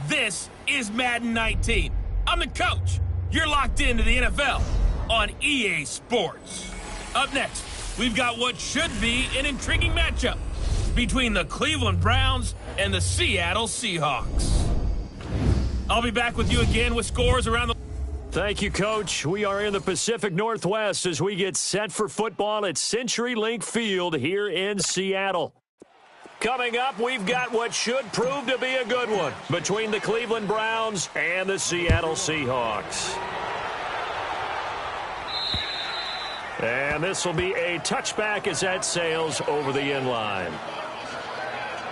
This is Madden 19. I'm the coach. You're locked into the NFL on EA Sports. Up next, we've got what should be an intriguing matchup between the Cleveland Browns and the Seattle Seahawks. I'll be back with you again with scores around the... Thank you, Coach. We are in the Pacific Northwest as we get set for football at CenturyLink Field here in Seattle. Coming up, we've got what should prove to be a good one between the Cleveland Browns and the Seattle Seahawks. And this will be a touchback as that sails over the end line.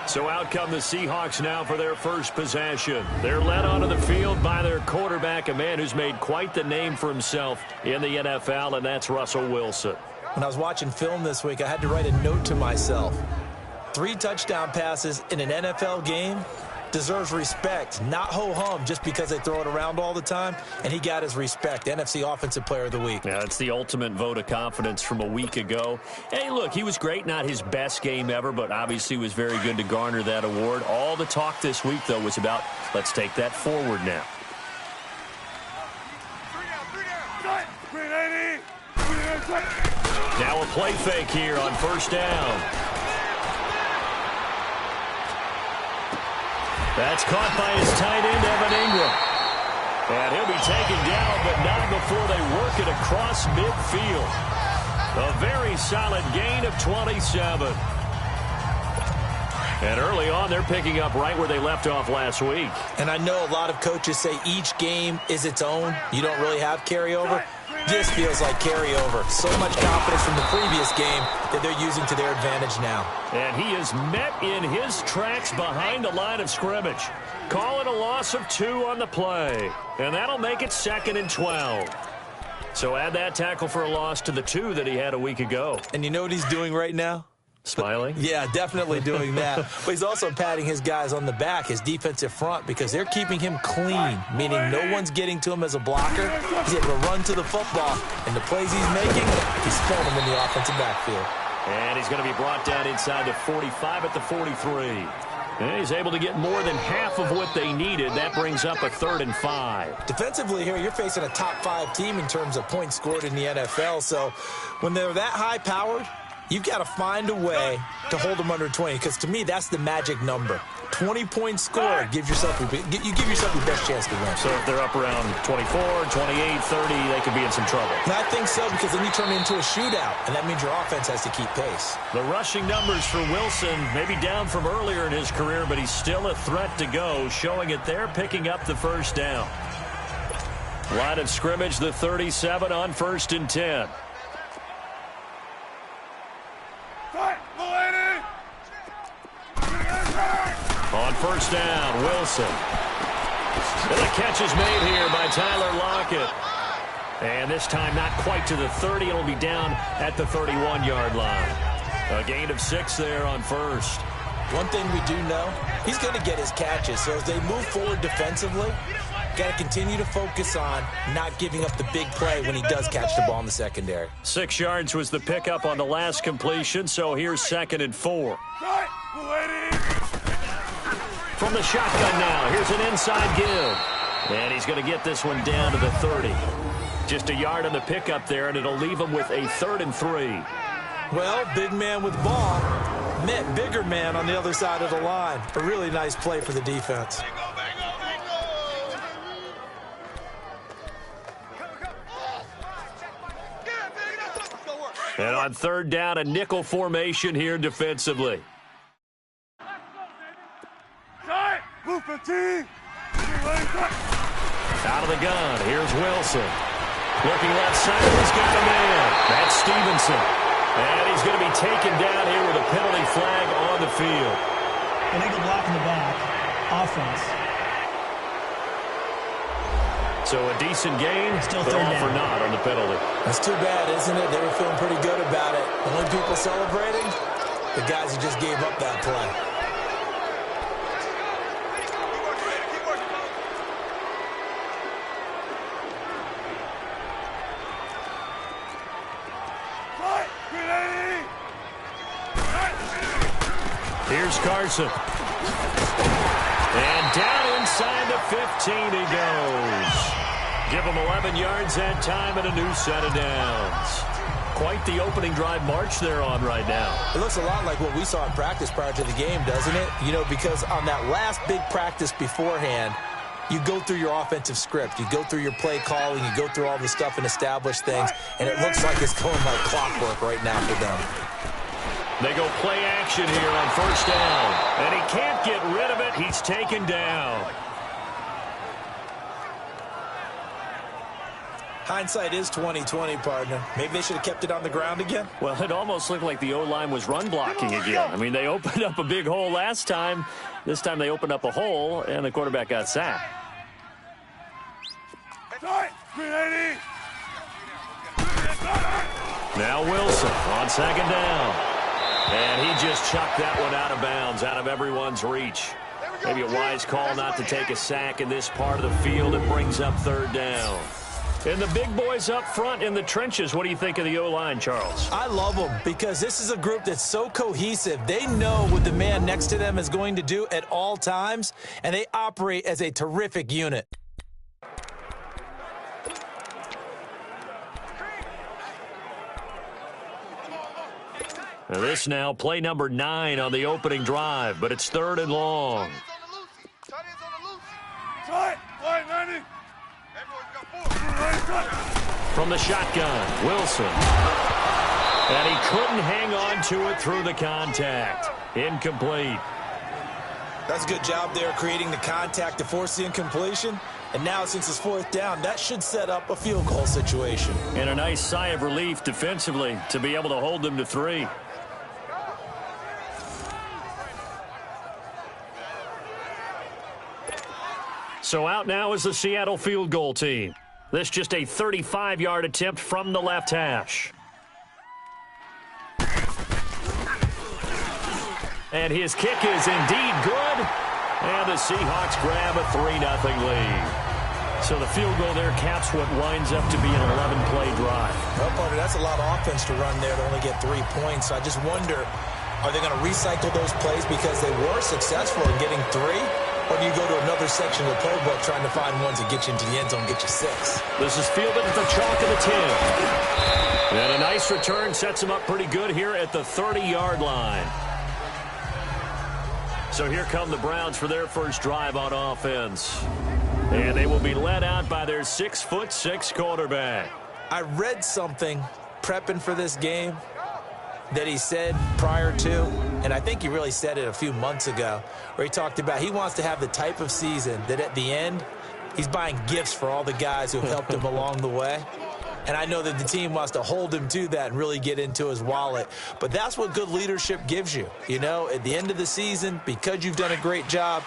So out come the Seahawks now for their first possession. They're led onto the field by their quarterback, a man who's made quite the name for himself in the NFL, and that's Russell Wilson. When I was watching film this week, I had to write a note to myself. 3 touchdown passes in an NFL game deserves respect, not ho-hum just because they throw it around all the time, and he got his respect. NFC Offensive Player of the Week. Yeah, it's the ultimate vote of confidence from a week ago. Hey, look, he was great, not his best game ever, but obviously was very good to garner that award. All the talk this week, though, was about let's take that forward now. Now a play fake here on first down. That's caught by his tight end, Evan Ingram. And he'll be taken down, but not before they work it across midfield. A very solid gain of 27. And early on, they're picking up right where they left off last week. And I know a lot of coaches say each game is its own. You don't really have carryover. This feels like carryover. So much confidence from the previous game that they're using to their advantage now. And he is met in his tracks behind the line of scrimmage. Call it a loss of 2 on the play. And that'll make it 2nd and 12. So add that tackle for a loss to the 2 that he had a week ago. And you know what he's doing right now? Smiling? Yeah, definitely doing that. But he's also patting his guys on the back, his defensive front, because they're keeping him clean, meaning no one's getting to him as a blocker. He's able to run to the football, and the plays he's making, he's throwing them in the offensive backfield. And he's going to be brought down inside the 45 at the 43. And he's able to get more than half of what they needed. That brings up a 3rd and 5. Defensively here, you're facing a top 5 team in terms of points scored in the NFL. So when they're that high-powered, you've got to find a way to hold them under 20, because to me, that's the magic number. 20 points scored, you give yourself your best chance to win. So if they're up around 24, 28, 30, they could be in some trouble. And I think so, because then you turn it into a shootout, and that means your offense has to keep pace. The rushing numbers for Wilson maybe down from earlier in his career, but he's still a threat to go, showing it there, picking up the first down. Line of scrimmage, the 37 on 1st and 10. On first down, Wilson. And the catch is made here by Tyler Lockett. And this time not quite to the 30. It'll be down at the 31-yard line. A gain of 6 there on first. One thing we do know, he's going to get his catches. So as they move forward defensively, got to continue to focus on not giving up the big play when he does catch the ball in the secondary. 6 yards was the pickup on the last completion, so here's 2nd and 4. From the shotgun now, here's an inside give. And he's going to get this one down to the 30. Just a yard on the pickup there, and it'll leave him with a 3rd and 3. Well, big man with ball met bigger man on the other side of the line. A really nice play for the defense. And on 3rd down, a nickel formation here defensively. Out of the gun, here's Wilson. Looking left side, he's got a man. That's Stevenson. And he's going to be taken down here with a penalty flag on the field. Illegal block in the back. Offense. So a decent game, Still but third all for down. naught on the penalty. That's too bad, isn't it? They were feeling pretty good about it. The only people celebrating, the guys who just gave up that play. Here's Carson. And down inside the 15 he goes. Give him 11 yards that time and a new set of downs. Quite the opening drive march they're on right now. It looks a lot like what we saw in practice prior to the game, doesn't it? You know, because on that last big practice beforehand, you go through your offensive script. You go through your play calling. You go through all the stuff and establish things. And it looks like it's going like clockwork right now for them. They go play action here on first down. And he can't get rid of it. He's taken down. Hindsight is 20/20, partner. Maybe they should have kept it on the ground again. Well, it almost looked like the O-line was run blocking again. I mean, they opened up a big hole last time. This time they opened up a hole, and the quarterback got sacked. Now Wilson on second down. And he just chucked that one out of bounds, out of everyone's reach. Maybe a wise call not to take a sack in this part of the field. It brings up third down. And the big boys up front in the trenches, what do you think of the O-line, Charles? I love them because this is a group that's so cohesive. They know what the man next to them is going to do at all times, and they operate as a terrific unit. Now this now, play number 9 on the opening drive, but it's third and long. From the shotgun, Wilson. And he couldn't hang on to it through the contact. Incomplete. That's a good job there creating the contact to force the incompletion. And now since it's fourth down, that should set up a field goal situation. And a nice sigh of relief defensively to be able to hold them to 3. So out now is the Seattle field goal team. This just a 35-yard attempt from the left hash. And his kick is indeed good. And the Seahawks grab a 3-0 lead. So the field goal there caps what winds up to be an 11-play drive. Well, partner, that's a lot of offense to run there to only get 3 points. So I just wonder, are they going to recycle those plays because they were successful in getting 3? Or do you go to another section of the playbook trying to find ones that get you into the end zone and get you 6? This is fielded at the chalk of the 10. And a nice return sets him up pretty good here at the 30-yard line. So here come the Browns for their first drive on offense. And they will be led out by their 6'6" quarterback. I read something prepping for this game that he said prior to, and I think he really said it a few months ago, where he talked about he wants to have the type of season that at the end, he's buying gifts for all the guys who have helped him along the way. And I know that the team wants to hold him to that and really get into his wallet. But that's what good leadership gives you. You know, at the end of the season, because you've done a great job,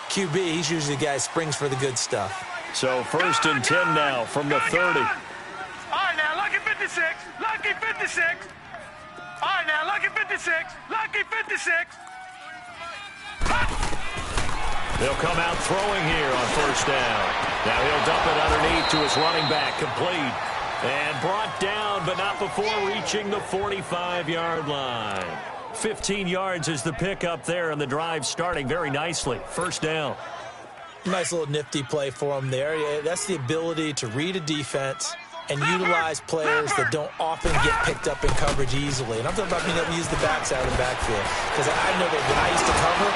QB, he's usually the guy who springs for the good stuff. So first and 10 now from the 30. All right, now, lucky 56. Lucky 56. All right, now, lucky 56. Lucky 56. They'll come out throwing here on first down. Now he'll dump it underneath to his running back, complete. And brought down, but not before reaching the 45-yard line. 15 yards is the pickup there, and the drive starting very nicely. First down. Nice little nifty play for him there. That's the ability to read a defense and utilize players that don't often get picked up in coverage easily. And I'm talking about being able to use the backside of the backfield. Because I know that when I used to cover,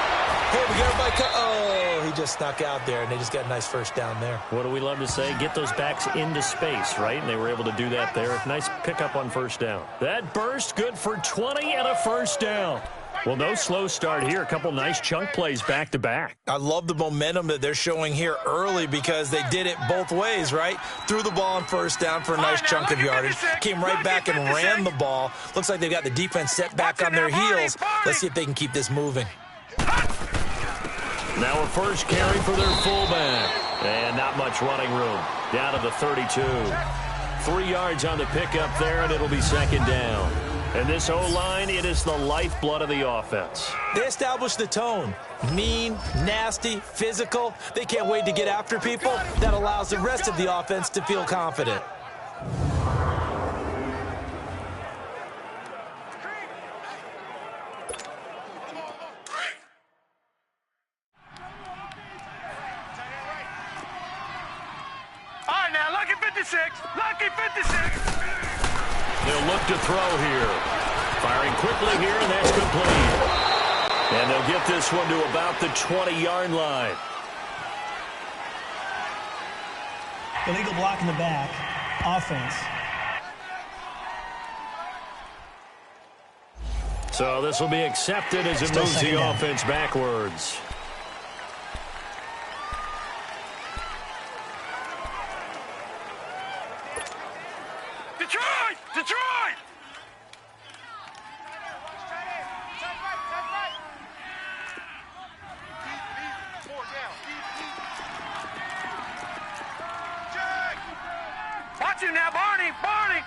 hey, we got everybody oh, he just snuck out there, and they just got a nice first down there. What do we love to say? Get those backs into space, right? And they were able to do that there. Nice pickup on first down. That burst good for 20 and a first down. Well, no slow start here. A couple nice chunk plays back-to-back. I love the momentum that they're showing here early because they did it both ways, right? Threw the ball on first down for a nice chunk of yardage. Came right back and ran the ball. Looks like they've got the defense set back on their heels. Let's see if they can keep this moving. Now a first carry for their fullback. And not much running room. Down to the 32. 3 yards on the pickup there, and it'll be second down. And this O-line, it is the lifeblood of the offense. They established the tone. Mean, nasty, physical. They can't wait to get after people. That allows the rest of the offense to feel confident. 56. Lucky 56. They'll look to throw here. Firing quickly here, and that's complete. And they'll get this one to about the 20-yard line. Illegal block in the back. Offense. So this will be accepted as it moves the offense backwards. Detroit! Detroit! Watch him now, Barney! Barney!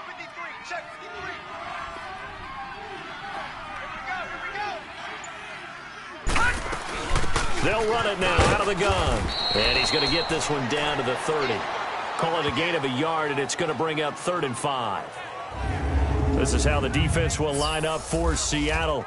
53, check 53. They'll run it now out of the gun. And he's going to get this one down to the 30. Call it a gain of a yard, and it's going to bring up 3rd and 5. This is how the defense will line up for Seattle.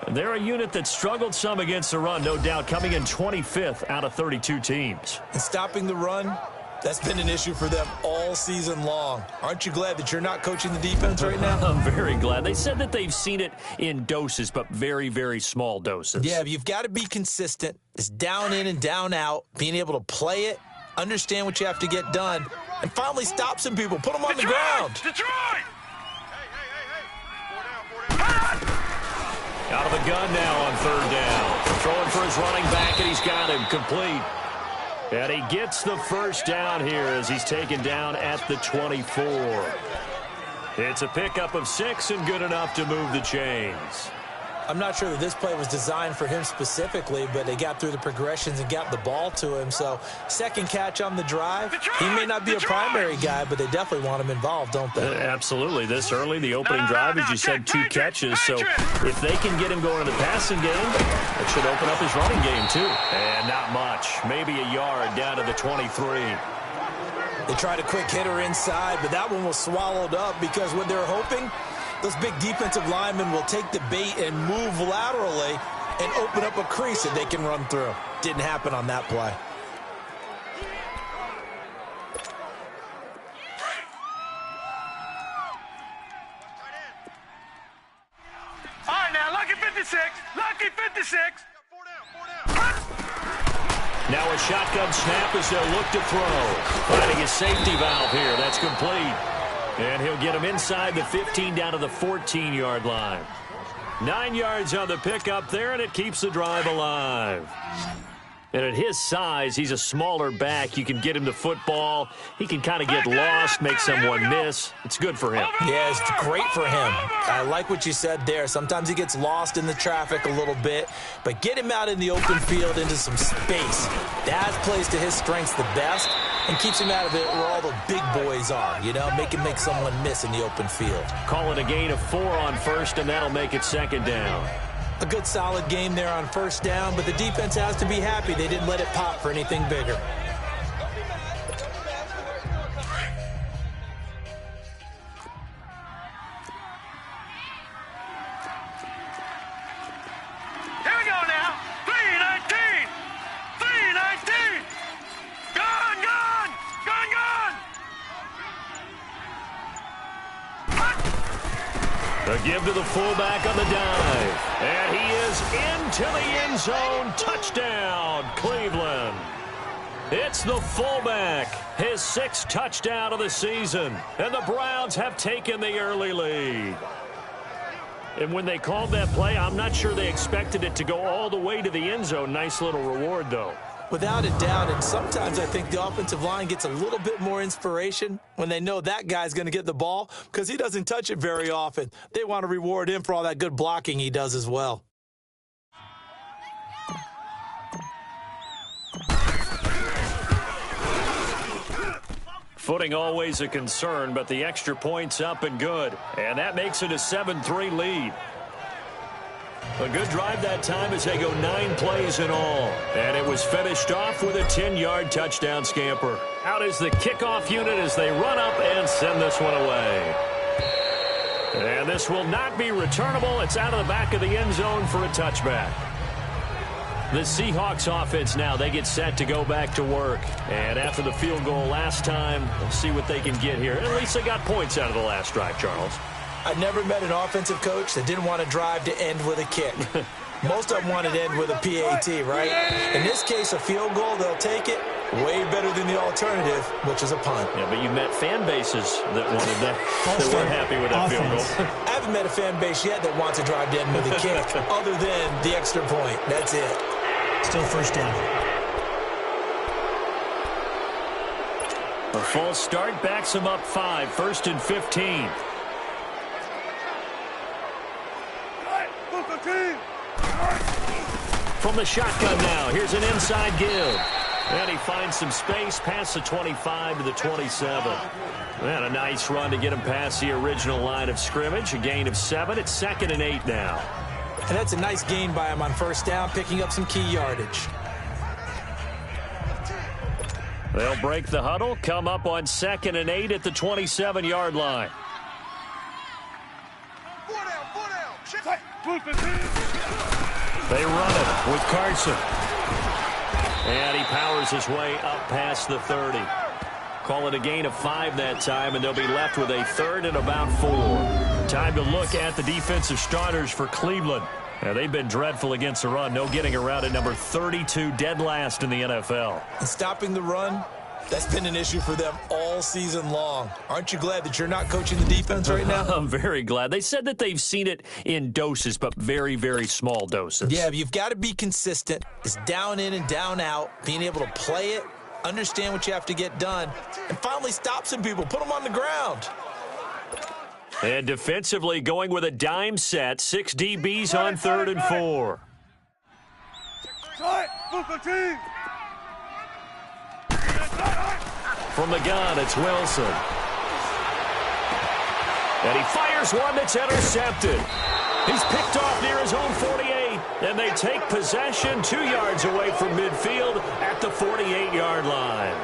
They're a unit that struggled some against the run, no doubt, coming in 25th out of 32 teams. And stopping the run, that's been an issue for them all season long. Aren't you glad that you're not coaching the defense right now? I'm very glad. They said that they've seen it in doses, but very, very small doses. Yeah, you've got to be consistent. It's down in and down out, being able to play it, understand what you have to get done, and finally stop some people. Put them on the ground. Detroit! Out of the gun now on 3rd down. Throwing for his running back, and he's got him complete. And he gets the first down here as he's taken down at the 24. It's a pickup of 6 and good enough to move the chains. I'm not sure that this play was designed for him specifically, but they got through the progressions and got the ball to him. So, second catch on the drive. He may not be a primary guy, but they definitely want him involved, don't they? Absolutely. This early, the opening drive, as you said, 2 catches. So, if they can get him going in the passing game, it should open up his running game, too. And not much. Maybe a yard down to the 23. They tried a quick hitter inside, but that one was swallowed up because what they're hoping, those big defensive linemen will take the bait and move laterally and open up a crease that they can run through. Didn't happen on that play. All right, now, lucky 56. Lucky 56. Now a shotgun snap as they'll look to throw. Finding his safety valve here. That's complete. And he'll get him inside the 15 down to the 14-yard line. 9 yards on the pickup there, and it keeps the drive alive. And at his size, he's a smaller back. You can get him the football. He can kind of get lost, make someone miss. It's good for him. Yeah, it's great for him. I like what you said there. Sometimes he gets lost in the traffic a little bit, but get him out in the open field into some space. That plays to his strengths the best and keeps him out of it where all the big boys are, you know, make him make someone miss in the open field. Call it a gain of 4 on first, and that'll make it 2nd down. A good solid game there on 1st down, but the defense has to be happy they didn't let it pop for anything bigger. Here we go now. 319. 319. Gun, gun. Gun, gun. The give to the fullback on the dive. And he is into the end zone. Touchdown, Cleveland. It's the fullback, his 6th touchdown of the season. And the Browns have taken the early lead. And when they called that play, I'm not sure they expected it to go all the way to the end zone. Nice little reward, though. Without a doubt, and sometimes I think the offensive line gets a little bit more inspiration when they know that guy's going to get the ball because he doesn't touch it very often. They want to reward him for all that good blocking he does as well. Footing always a concern, but the extra point's up and good. And that makes it a 7-3 lead. A good drive that time as they go 9 plays in all. And it was finished off with a 10-yard touchdown scamper. Out is the kickoff unit as they run up and send this one away. And this will not be returnable. It's out of the back of the end zone for a touchback. The Seahawks offense now, they get set to go back to work. And after the field goal last time, we'll see what they can get here. At least they got points out of the last drive, Charles. I never met an offensive coach that didn't want to drive to end with a kick. Most of them want to end with a PAT, right? In this case, a field goal, they'll take it. Way better than the alternative, which is a punt. Yeah, but you met fan bases that wanted that, that weren't happy with that field goal. I haven't met a fan base yet that wants to drive to end with a kick, other than the extra point. That's it. Still first down. A false start backs them up 5, 1st and 15. From the shotgun now, here's an inside give. And he finds some space past the 25 to the 27. And a nice run to get him past the original line of scrimmage. A gain of 7. It's 2nd and 8 now. And that's a nice gain by him on first down, picking up some key yardage. They'll break the huddle, come up on 2nd and 8 at the 27-yard line. They run it with Carson. And he powers his way up past the 30. Call it a gain of 5 that time, and they'll be left with a 3rd and about 4. Time to look at the defensive starters for Cleveland. Now, they've been dreadful against the run. No getting around at number 32, dead last in the NFL. And stopping the run, that's been an issue for them all season long. Aren't you glad that you're not coaching the defense right now? I'm very glad. They said that they've seen it in doses, but very, very small doses. Yeah, you've got to be consistent. It's down in and down out, being able to play it, understand what you have to get done, and finally stop some people, put them on the ground. And defensively going with a dime set, 6 DBs on 3rd and 4. From the gun, it's Wilson. And he fires one that's intercepted. He's picked off near his own 48, and they take possession 2 yards away from midfield at the 48-yard line.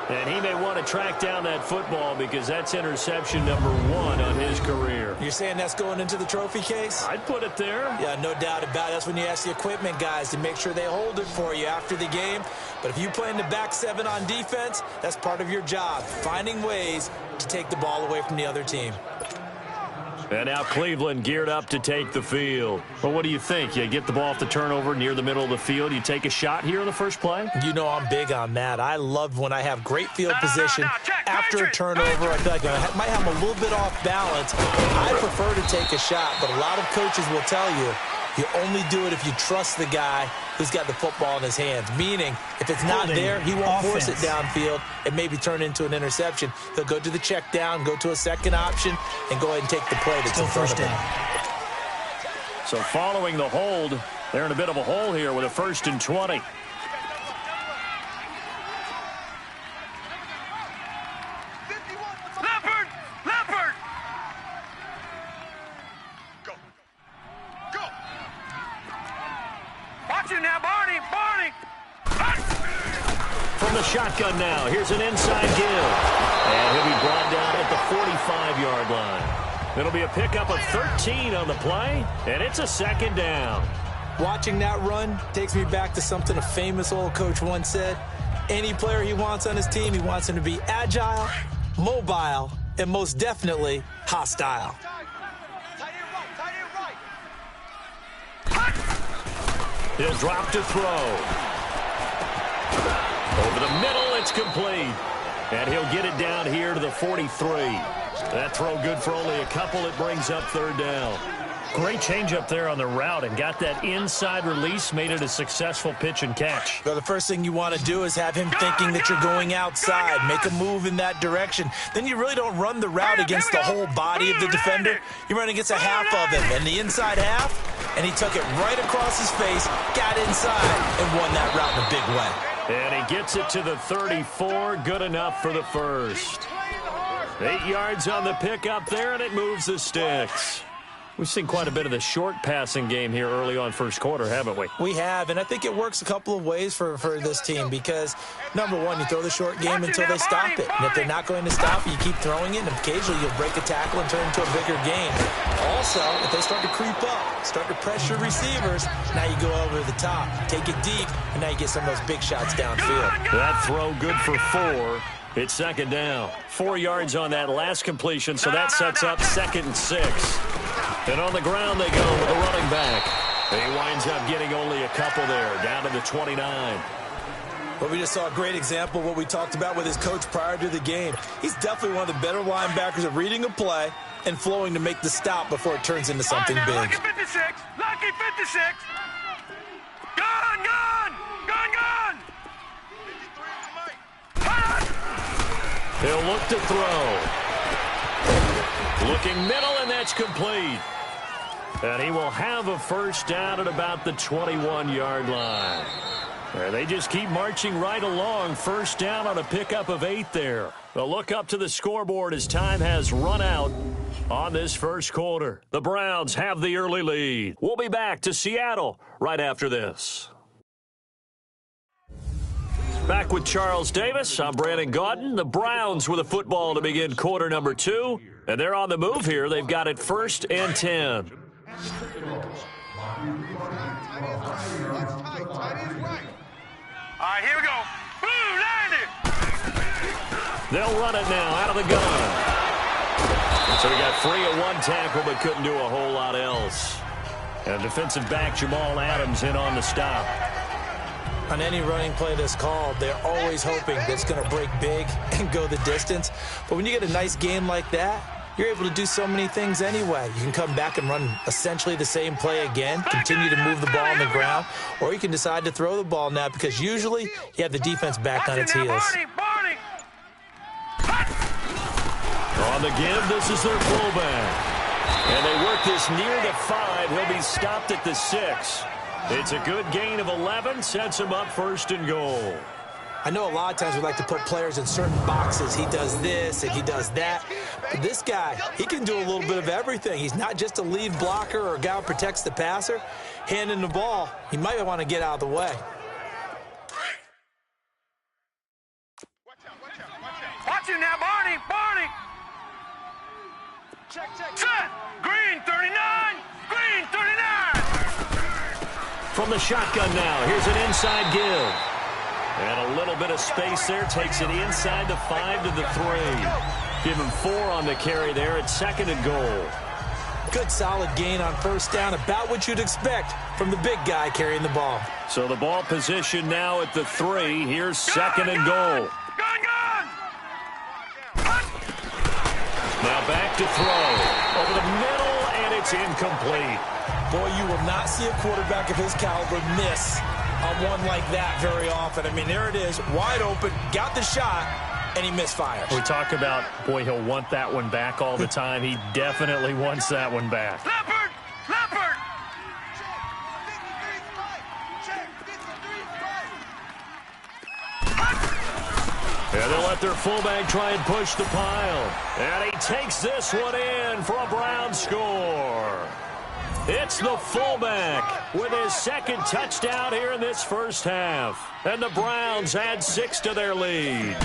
And he may want to track down that football because that's interception number 1 on his career. You're saying that's going into the trophy case? I'd put it there. Yeah, no doubt about it. That's when you ask the equipment guys to make sure they hold it for you after the game. But if you play in the back 7 on defense, that's part of your job, finding ways to take the ball away from the other team. And now Cleveland geared up to take the field. Well, what do you think? You get the ball off the turnover near the middle of the field. You take a shot here in the first play? You know I'm big on that. I love when I have great field position after a turnover. I feel like I might have a little bit off balance. I prefer to take a shot, but a lot of coaches will tell you, you only do it if you trust the guy who's got the football in his hands. Meaning, if it's not there, he won't force it downfield and maybe turn into an interception. He'll go to the check down, go to a second option, and go ahead and take the play that's in front of him. So following the hold, they're in a bit of a hole here with a 1st and 20. From the shotgun now, here's an inside give. And he'll be brought down at the 45-yard line. It'll be a pickup of 13 on the play, and it's a 2nd down. Watching that run takes me back to something a famous old coach once said. Any player he wants on his team, he wants him to be agile, mobile, and most definitely hostile. He'll drop to throw. Over the middle, it's complete. And he'll get it down here to the 43. That throw good for only a couple. It brings up 3rd down. Great change up there on the route and got that inside release, made it a successful pitch and catch. So the first thing you want to do is have him thinking that you're going outside, make a move in that direction. Then you really don't run the route against the whole body of the defender. You run against a half of him, and the inside half, and he took it right across his face, got inside, and won that route in a big way. And he gets it to the 34. Good enough for the first. 8 yards on the pickup there, and it moves the sticks. We've seen quite a bit of the short passing game here early on first quarter, haven't we? We have, and I think it works a couple of ways for this team because, number one, you throw the short game until they stop it. And if they're not going to stop it, you keep throwing it, and occasionally you'll break a tackle and turn it into a bigger game. Also, if they start to creep up, start to pressure receivers, now you go over the top, take it deep, and now you get some of those big shots downfield. That throw good for 4. It's second down. 4 yards on that last completion, so that sets up 2nd and 6. And on the ground they go with a running back. He winds up getting only a couple there, down to the 29. Well, we just saw a great example of what we talked about with his coach prior to the game. He's definitely one of the better linebackers at reading a play and flowing to make the stop before it turns into something big. Lucky 56. Lucky 56. Gone, gone. Gone, gone. He'll look to throw. Looking middle, and that's complete. And he will have a first down at about the 21-yard line. And they just keep marching right along. First down on a pickup of 8 there. A look up to the scoreboard as time has run out on this first quarter. The Browns have the early lead. We'll be back to Seattle right after this. Back with Charles Davis, I'm Brandon Gaudin. The Browns with a football to begin quarter number 2. And they're on the move here. They've got it 1st and 10. All right, here we go. Boom, landed. They'll run it now out of the gun. So he got free of 1 tackle but couldn't do a whole lot else. And defensive back Jamal Adams in on the stop. On any running play that's called, they're always hoping that it's going to break big and go the distance. But when you get a nice game like that, you're able to do so many things anyway. You can come back and run essentially the same play again, continue to move the ball on the ground, or you can decide to throw the ball now because usually you have the defense back on its heels. On the give, this is their fullback. And they work this near the 5. He'll be stopped at the 6. It's a good gain of 11, sets him up 1st and goal. I know a lot of times we like to put players in certain boxes. He does this and he does that. But this guy, he can do a little bit of everything. He's not just a lead blocker or a guy who protects the passer. Handing the ball, he might want to get out of the way. Watch him now, Barney. Barney. Check. Set. Green 39. Green 39. From the shotgun now, here's an inside give. And a little bit of space there, takes it inside the 5 to the 3. Give him 4 on the carry there at 2nd and goal. Good solid gain on 1st down, about what you'd expect from the big guy carrying the ball. So the ball position now at the 3. Here's 2nd and goal. Gone. Now back to throw. Over the middle, and it's incomplete. Boy, you will not see a quarterback of his caliber miss on one like that very often. I mean, there it is, wide open, got the shot, and he misfires. We talk about, boy, he'll want that one back all the time. He definitely wants that one back. Leopard. And they'll let their fullback try and push the pile. And he takes this one in for a Brown score. It's the fullback with his 2nd touchdown here in this first half. And the Browns add 6 to their lead.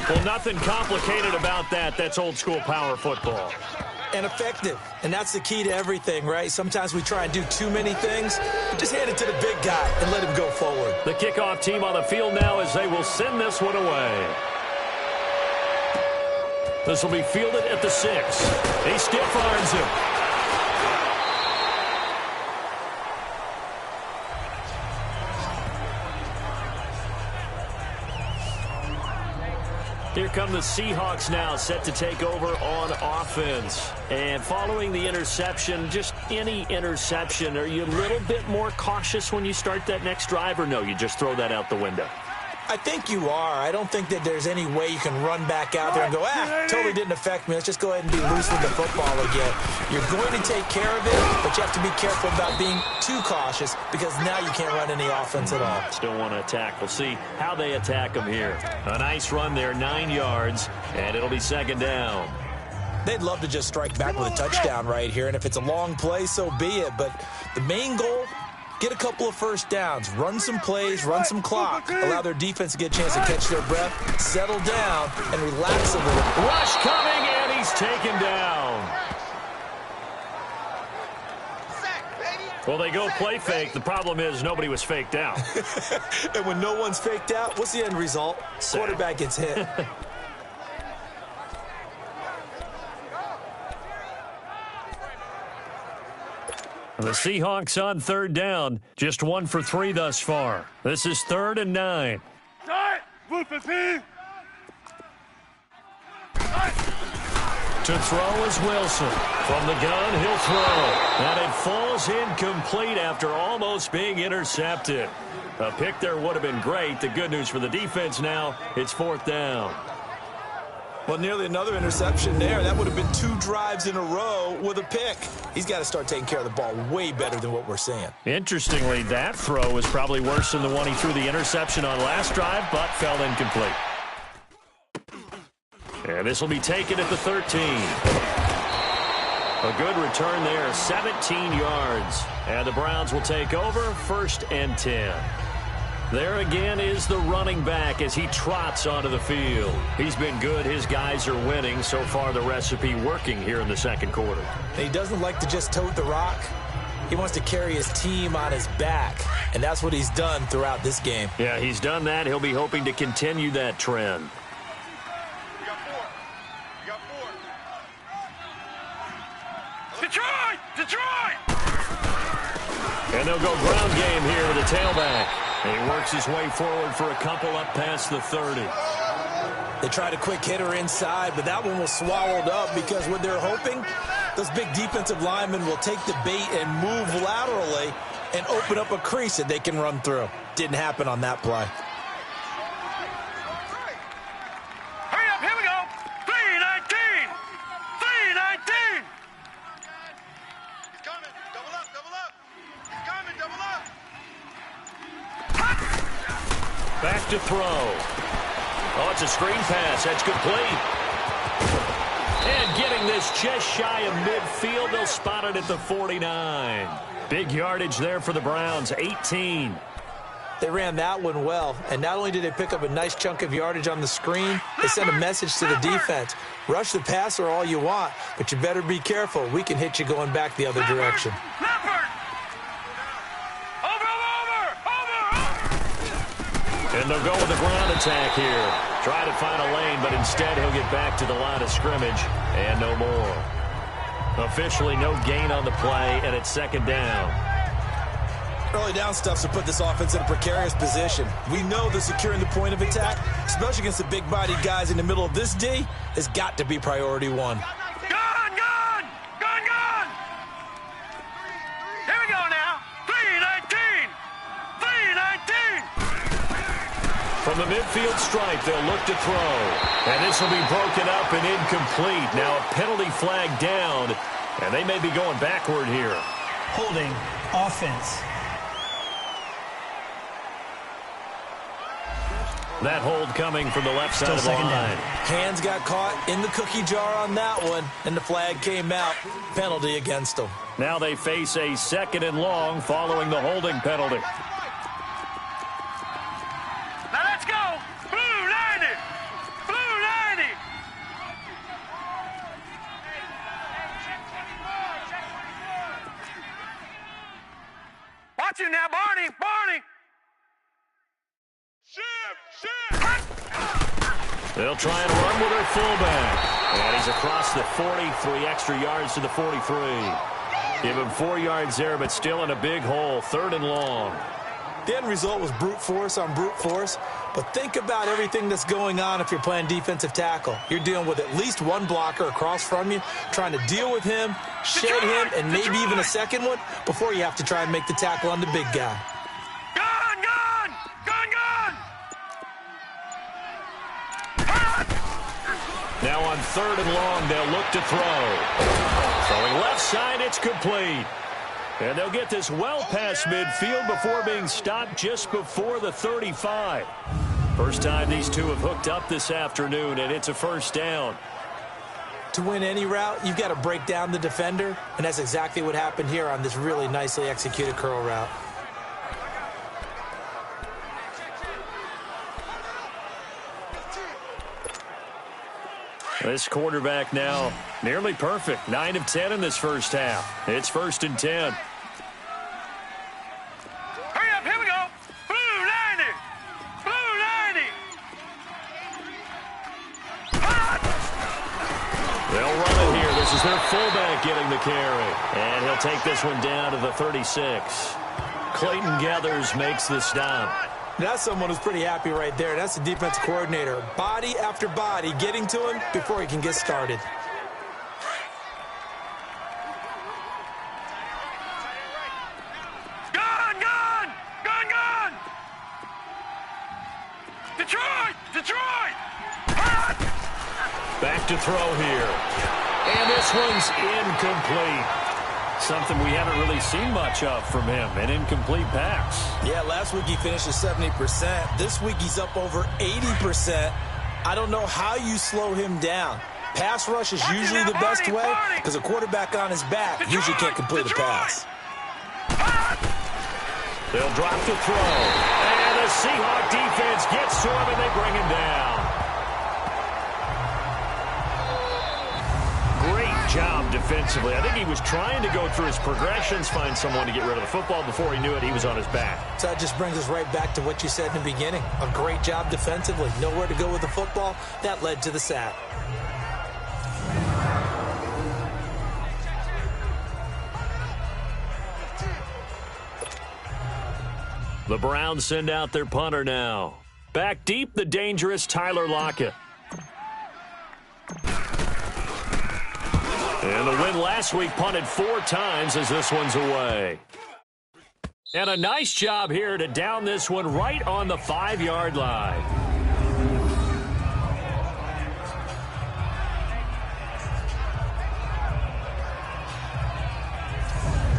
Well, nothing complicated about that. That's old school power football. And effective. And that's the key to everything, right? Sometimes we try and do too many things. Just hand it to the big guy and let him go forward. The kickoff team on the field now as they will send this one away. This will be fielded at the 6. He stiff arms him. Here come the Seahawks now, set to take over on offense. And following the interception, just any interception, are you a little bit more cautious when you start that next drive, or no, you just throw that out the window? I think you are. I don't think that there's any way you can run back out there and go, totally didn't affect me. Let's just go ahead and be loose with the football again. You're going to take care of it, but you have to be careful about being too cautious because now you can't run any offense at all. Still want to attack. We'll see how they attack them here. A nice run there, 9 yards, and it'll be 2nd down. They'd love to just strike back with a touchdown right here, and if it's a long play, so be it. But the main goal, get a couple of first downs, run some plays, run some clock, allow their defense to get a chance to catch their breath, settle down, and relax a little. Rush coming, and he's taken down. Well, they go play fake. The problem is nobody was faked out. And when no one's faked out, what's the end result? Quarterback gets hit. The Seahawks on third down, just 1 for 3 thus far. This is 3rd and 9. To throw is Wilson. From the gun, he'll throw. And it falls incomplete after almost being intercepted. A pick there would have been great. The good news for the defense now, it's 4th down. Well, nearly another interception there. That would have been 2 drives in a row with a pick. He's got to start taking care of the ball way better than what we're seeing. Interestingly, that throw was probably worse than the one he threw the interception on last drive, but fell incomplete. And this will be taken at the 13. A good return there, 17 yards. And the Browns will take over, 1st and 10. There again is the running back as he trots onto the field. He's been good. His guys are winning. So far, the recipe working here in the second quarter. And he doesn't like to just tote the rock. He wants to carry his team on his back, and that's what he's done throughout this game. Yeah, he's done that. He'll be hoping to continue that trend. Detroit! Detroit! And they'll go ground game here with the tailback. And he works his way forward for a couple up past the 30. They tried a quick hitter inside, but that one was swallowed up because what they're hoping, those big defensive linemen will take the bait and move laterally and open up a crease that they can run through. Didn't happen on that play. Hurry up, here we go! 319! 319! He's coming, double up, double up! He's coming, double up! Back to throw. Oh, it's a screen pass. That's complete. And getting this just shy of midfield. They'll spot it at the 49. Big yardage there for the Browns, 18. They ran that one well, and not only did they pick up a nice chunk of yardage on the screen, they sent a message to the defense. Rush the passer all you want, but you better be careful. We can hit you going back the other direction. And they'll go with the ground attack here. Try to find a lane, but instead he'll get back to the line of scrimmage and no more. Officially no gain on the play, and it's 2nd down. Early down stuff's to put this offense in a precarious position. We know that securing the point of attack, especially against the big-bodied guys in the middle of this D, has got to be priority 1. Gone! Gone! Gone! Gone! Here we go now. 319! 319! From the midfield stripe, they'll look to throw. And this will be broken up and incomplete. Now a penalty flag down, and they may be going backward here. Holding offense. That hold coming from the left side of the line. Hands got caught in the cookie jar on that one, and the flag came out. Penalty against them. Now they face a 2nd and long following the holding penalty. Now let's go! Blue 90! Blue 90! Watch it now, Barney! Barney! They'll try and run with their fullback. And he's across the 40, 3 extra yards to the 43. Give him 4 yards there, but still in a big hole, 3rd and long. The end result was brute force on brute force, but think about everything that's going on if you're playing defensive tackle. You're dealing with at least one blocker across from you, trying to deal with him, shed him, and maybe even a second one before you have to try and make the tackle on the big guy. Gone! Gone! Gone! Gone! Now on 3rd and long, they'll look to throw. Throwing left side, it's complete. And they'll get this well past midfield before being stopped just before the 35. First time these two have hooked up this afternoon, and it's a 1st down. to win any route, you've got to break down the defender, and that's exactly what happened here on this really nicely executed curl route. This quarterback now nearly perfect. 9 of 10 in this first half. It's 1st and 10. Hurry up, here we go. Blue 90. Blue 90. They'll run it here. This is their fullback getting the carry. And he'll take this one down to the 36. Clayton Gathers makes the stop. That's someone who's pretty happy right there. That's the defense coordinator. Body after body getting to him before he can get started. Gone, gone, gone, gone. Detroit, Detroit. Back to throw here. And this one's incomplete. Something we haven't really seen much of from him, an incomplete pass. Yeah, last week he finished at 70%. This week he's up over 80%. I don't know how you slow him down. Pass rush is usually the best way because a quarterback on his back usually can't complete a pass. They'll drop the throw. And the Seahawk defense gets to him and they bring him down. Job defensively. I think he was trying to go through his progressions, find someone to get rid of the football. Before he knew it, he was on his back. So that just brings us right back to what you said in the beginning. A great job defensively. Nowhere to go with the football. That led to the sack. The Browns send out their punter now. Back deep, the dangerous Tyler Lockett. And the win last week punted 4 times as this one's away. And a nice job here to down this one right on the 5-yard line.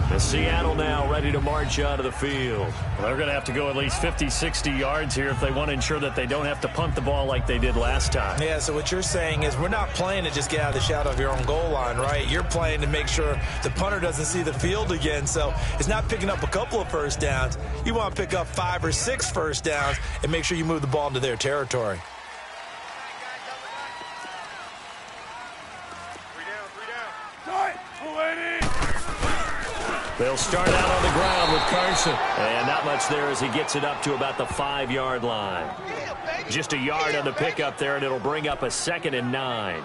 The Seattle now ready to march out of the field. Well, they're going to have to go at least 50, 60 yards here if they want to ensure that they don't have to punt the ball like they did last time. Yeah, so what you're saying is we're not playing to just get out of the shadow of your own goal line, right? You're playing to make sure the punter doesn't see the field again. So it's not picking up a couple of first downs. You want to pick up 5 or 6 first downs and make sure you move the ball into their territory. They'll start out on the ground with Carson. And not much there as he gets it up to about the 5-yard line. Just a yard on the pickup there, and it'll bring up a 2nd and 9.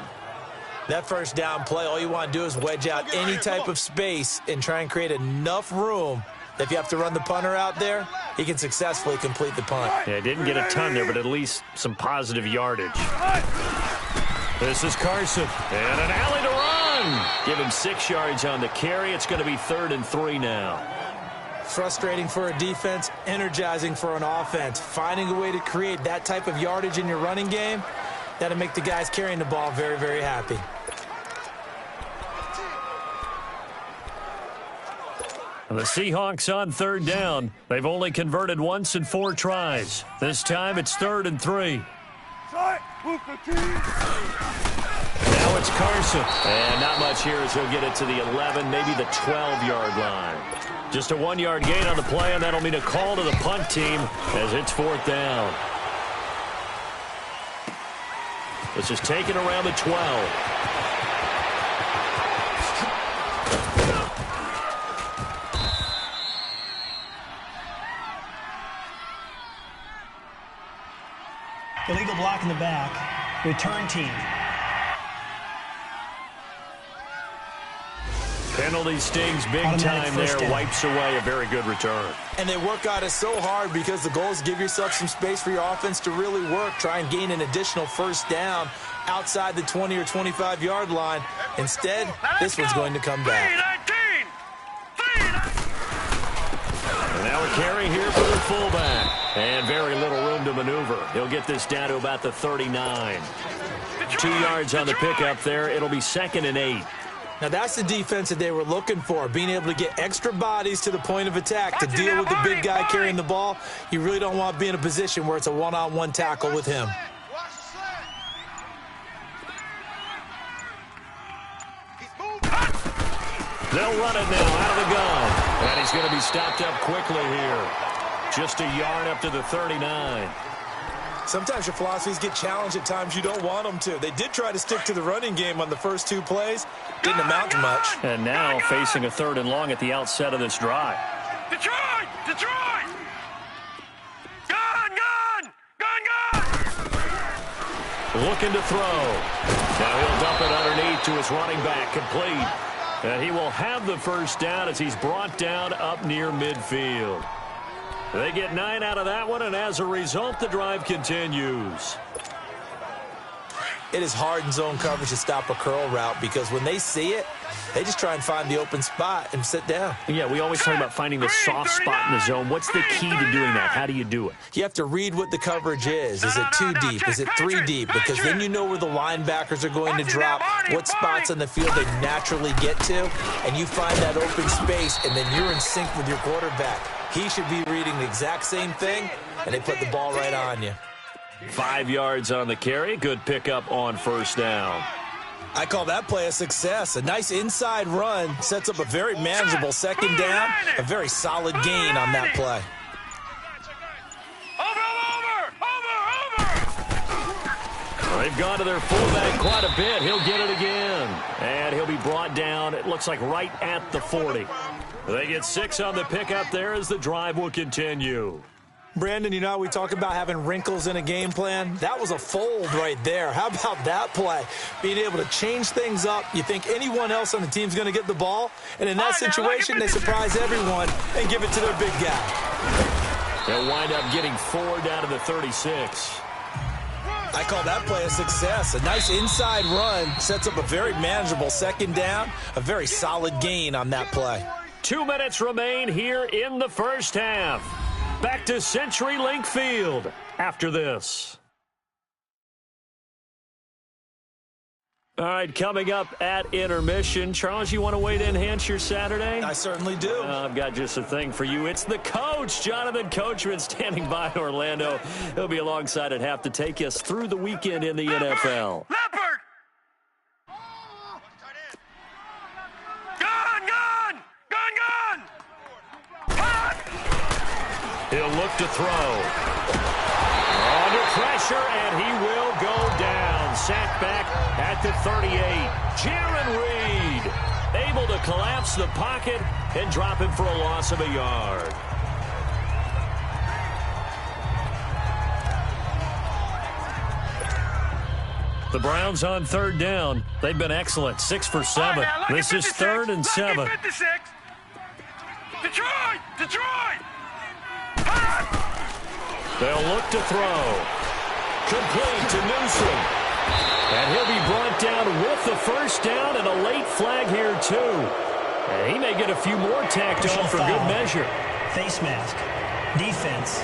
That first down play, all you want to do is wedge out any type of space and try and create enough room that if you have to run the punter out there, he can successfully complete the punt. Yeah, didn't get a ton there, but at least some positive yardage. This is Carson. And an alley to run. Give him 6 yards on the carry. It's going to be 3rd and 3 now. Frustrating for a defense, energizing for an offense. Finding a way to create that type of yardage in your running game, that'll make the guys carrying the ball very, very happy. The Seahawks on 3rd down. They've only converted once in 4 tries. This time it's 3rd and 3. Now it's Carson. And not much here as he'll get it to the 11, maybe the 12-yard line. Just a 1-yard gain on the play, and that'll mean a call to the punt team as it's 4th down. This is taken around the 12. Illegal block in the back. Return team. Penalty stings big time there. Wipes away a very good return. And they work on it so hard because the goal is give yourself some space for your offense to really work. Try and gain an additional first down outside the 20 or 25-yard line. Instead, this one's going to come back. And now a carry here for the fullback. And very little room to maneuver. He'll get this down to about the 39. 2 yards on the pickup there. It'll be 2nd and 8. Now, that's the defense that they were looking for, being able to get extra bodies to the point of attack to deal with the big guy carrying the ball. You really don't want to be in a position where it's a one-on-one tackle with him. They'll run it now out of the gun. And he's going to be stopped up quickly here. Just a yard up to the 39. Sometimes your philosophies get challenged at times you don't want them to. They did try to stick to the running game on the first 2 plays. Didn't amount to much. And now facing a 3rd and long at the outset of this drive. Detroit! Detroit! Gun! Gun! Gun! Gun! Looking to throw. Now he'll dump it underneath to his running back, complete. And he will have the first down as he's brought down up near midfield. They get 9 out of that one, and as a result, the drive continues. It is hard in zone coverage to stop a curl route because when they see it, they just try and find the open spot and sit down. Yeah, we always talk about finding the soft spot in the zone. What's the key to doing that? How do you do it? You have to read what the coverage is. Is it 2 deep? Is it 3 deep? Because then you know where the linebackers are going to drop, what spots on the field they naturally get to, and you find that open space, and then you're in sync with your quarterback. He should be reading the exact same thing, and they put the ball right on you. 5 yards on the carry. Good pickup on first down. I call that play a success. A nice inside run sets up a very manageable 2nd down, a very solid gain on that play. They've gone to their fullback quite a bit. He'll get it again. And he'll be brought down, it looks like right at the 40. They get 6 on the pickup there as the drive will continue. Brandon, you know how we talk about having wrinkles in a game plan? That was a fold right there. How about that play? Being able to change things up. You think anyone else on the team's going to get the ball, and in that situation, they surprise everyone and give it to their big guy. They'll wind up getting 4 down to the 36. I call that play a success. A nice inside run sets up a very manageable 2nd down, a very solid gain on that play. 2 minutes remain here in the first half. Back to CenturyLink Field after this. All right, coming up at intermission. Charles, you want to wait to enhance your Saturday? I certainly do. I've got just a thing for you. It's the coach, Jonathan Coachman, standing by in Orlando. He'll be alongside at half to take us through the weekend in the NFL. Leopard! Gun! Gun! Gun! Gun! Hot! He'll look to throw. Under pressure, and he will go down. Sacked back at the 38. Jaron Reed able to collapse the pocket and drop him for a loss of a yard. The Browns on 3rd down. They've been excellent. 6 for 7. This is 3rd and 7. Detroit! Detroit! They'll look to throw. Complete to Newsom. And he'll be brought down with the first down and a late flag here, too. And he may get a few more tacked on for good measure. Face mask. Defense.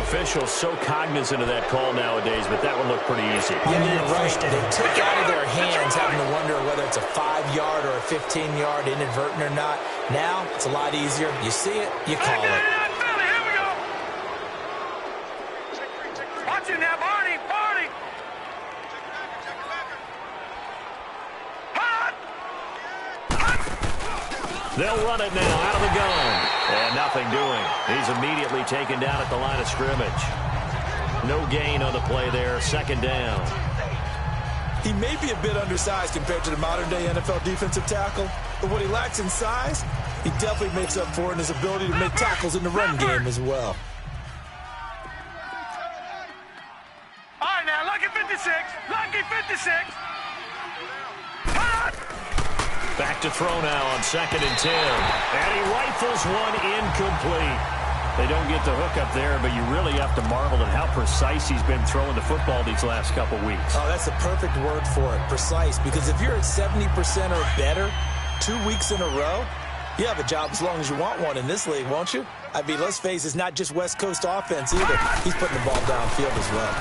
Officials so cognizant of that call nowadays, but that one looked pretty easy. Yeah, you're right. They took out of their hands having to wonder whether it's a 5-yard or a 15-yard inadvertent or not. Now, it's a lot easier. You see it, you call it. Watch it now, Barney! Barney! Hot! They'll run it now out of the gun. And nothing doing. He's immediately taken down at the line of scrimmage. No gain on the play there. 2nd down. He may be a bit undersized compared to the modern-day NFL defensive tackle, but what he lacks in size, he definitely makes up for in his ability to make tackles in the run game as well. All right, now, lucky 56. Lucky 56. Hot! Back to throw now on 2nd and 10. And he rifles one incomplete. They don't get the hook up there, but you really have to marvel at how precise he's been throwing the football these last couple weeks. Oh, that's the perfect word for it, precise, because if you're at 70% or better 2 weeks in a row, you have a job as long as you want one in this league, won't you? I mean, let's face it, it's not just West Coast offense either. He's putting the ball downfield as well.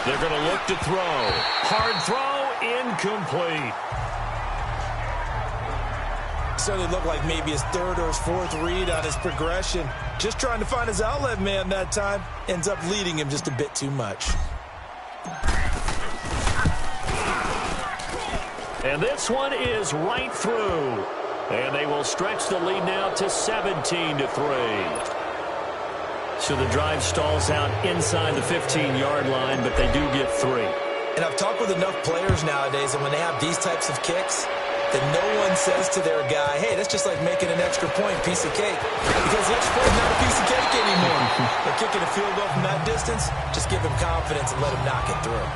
They're going to look to throw. Hard throw, incomplete. Certainly looked like maybe his 3rd or his 4th read on his progression. Just trying to find his outlet man that time. Ends up leading him just a bit too much. And this one is right through. And they will stretch the lead now to 17-3. So the drive stalls out inside the 15-yard line, but they do get 3. And I've talked with enough players nowadays, and when they have these types of kicks, that no one says to their guy, hey, that's just like making an extra point, piece of cake. Because the extra point is not a piece of cake anymore. They're kicking a field goal from that distance. Just give him confidence and let him knock it through.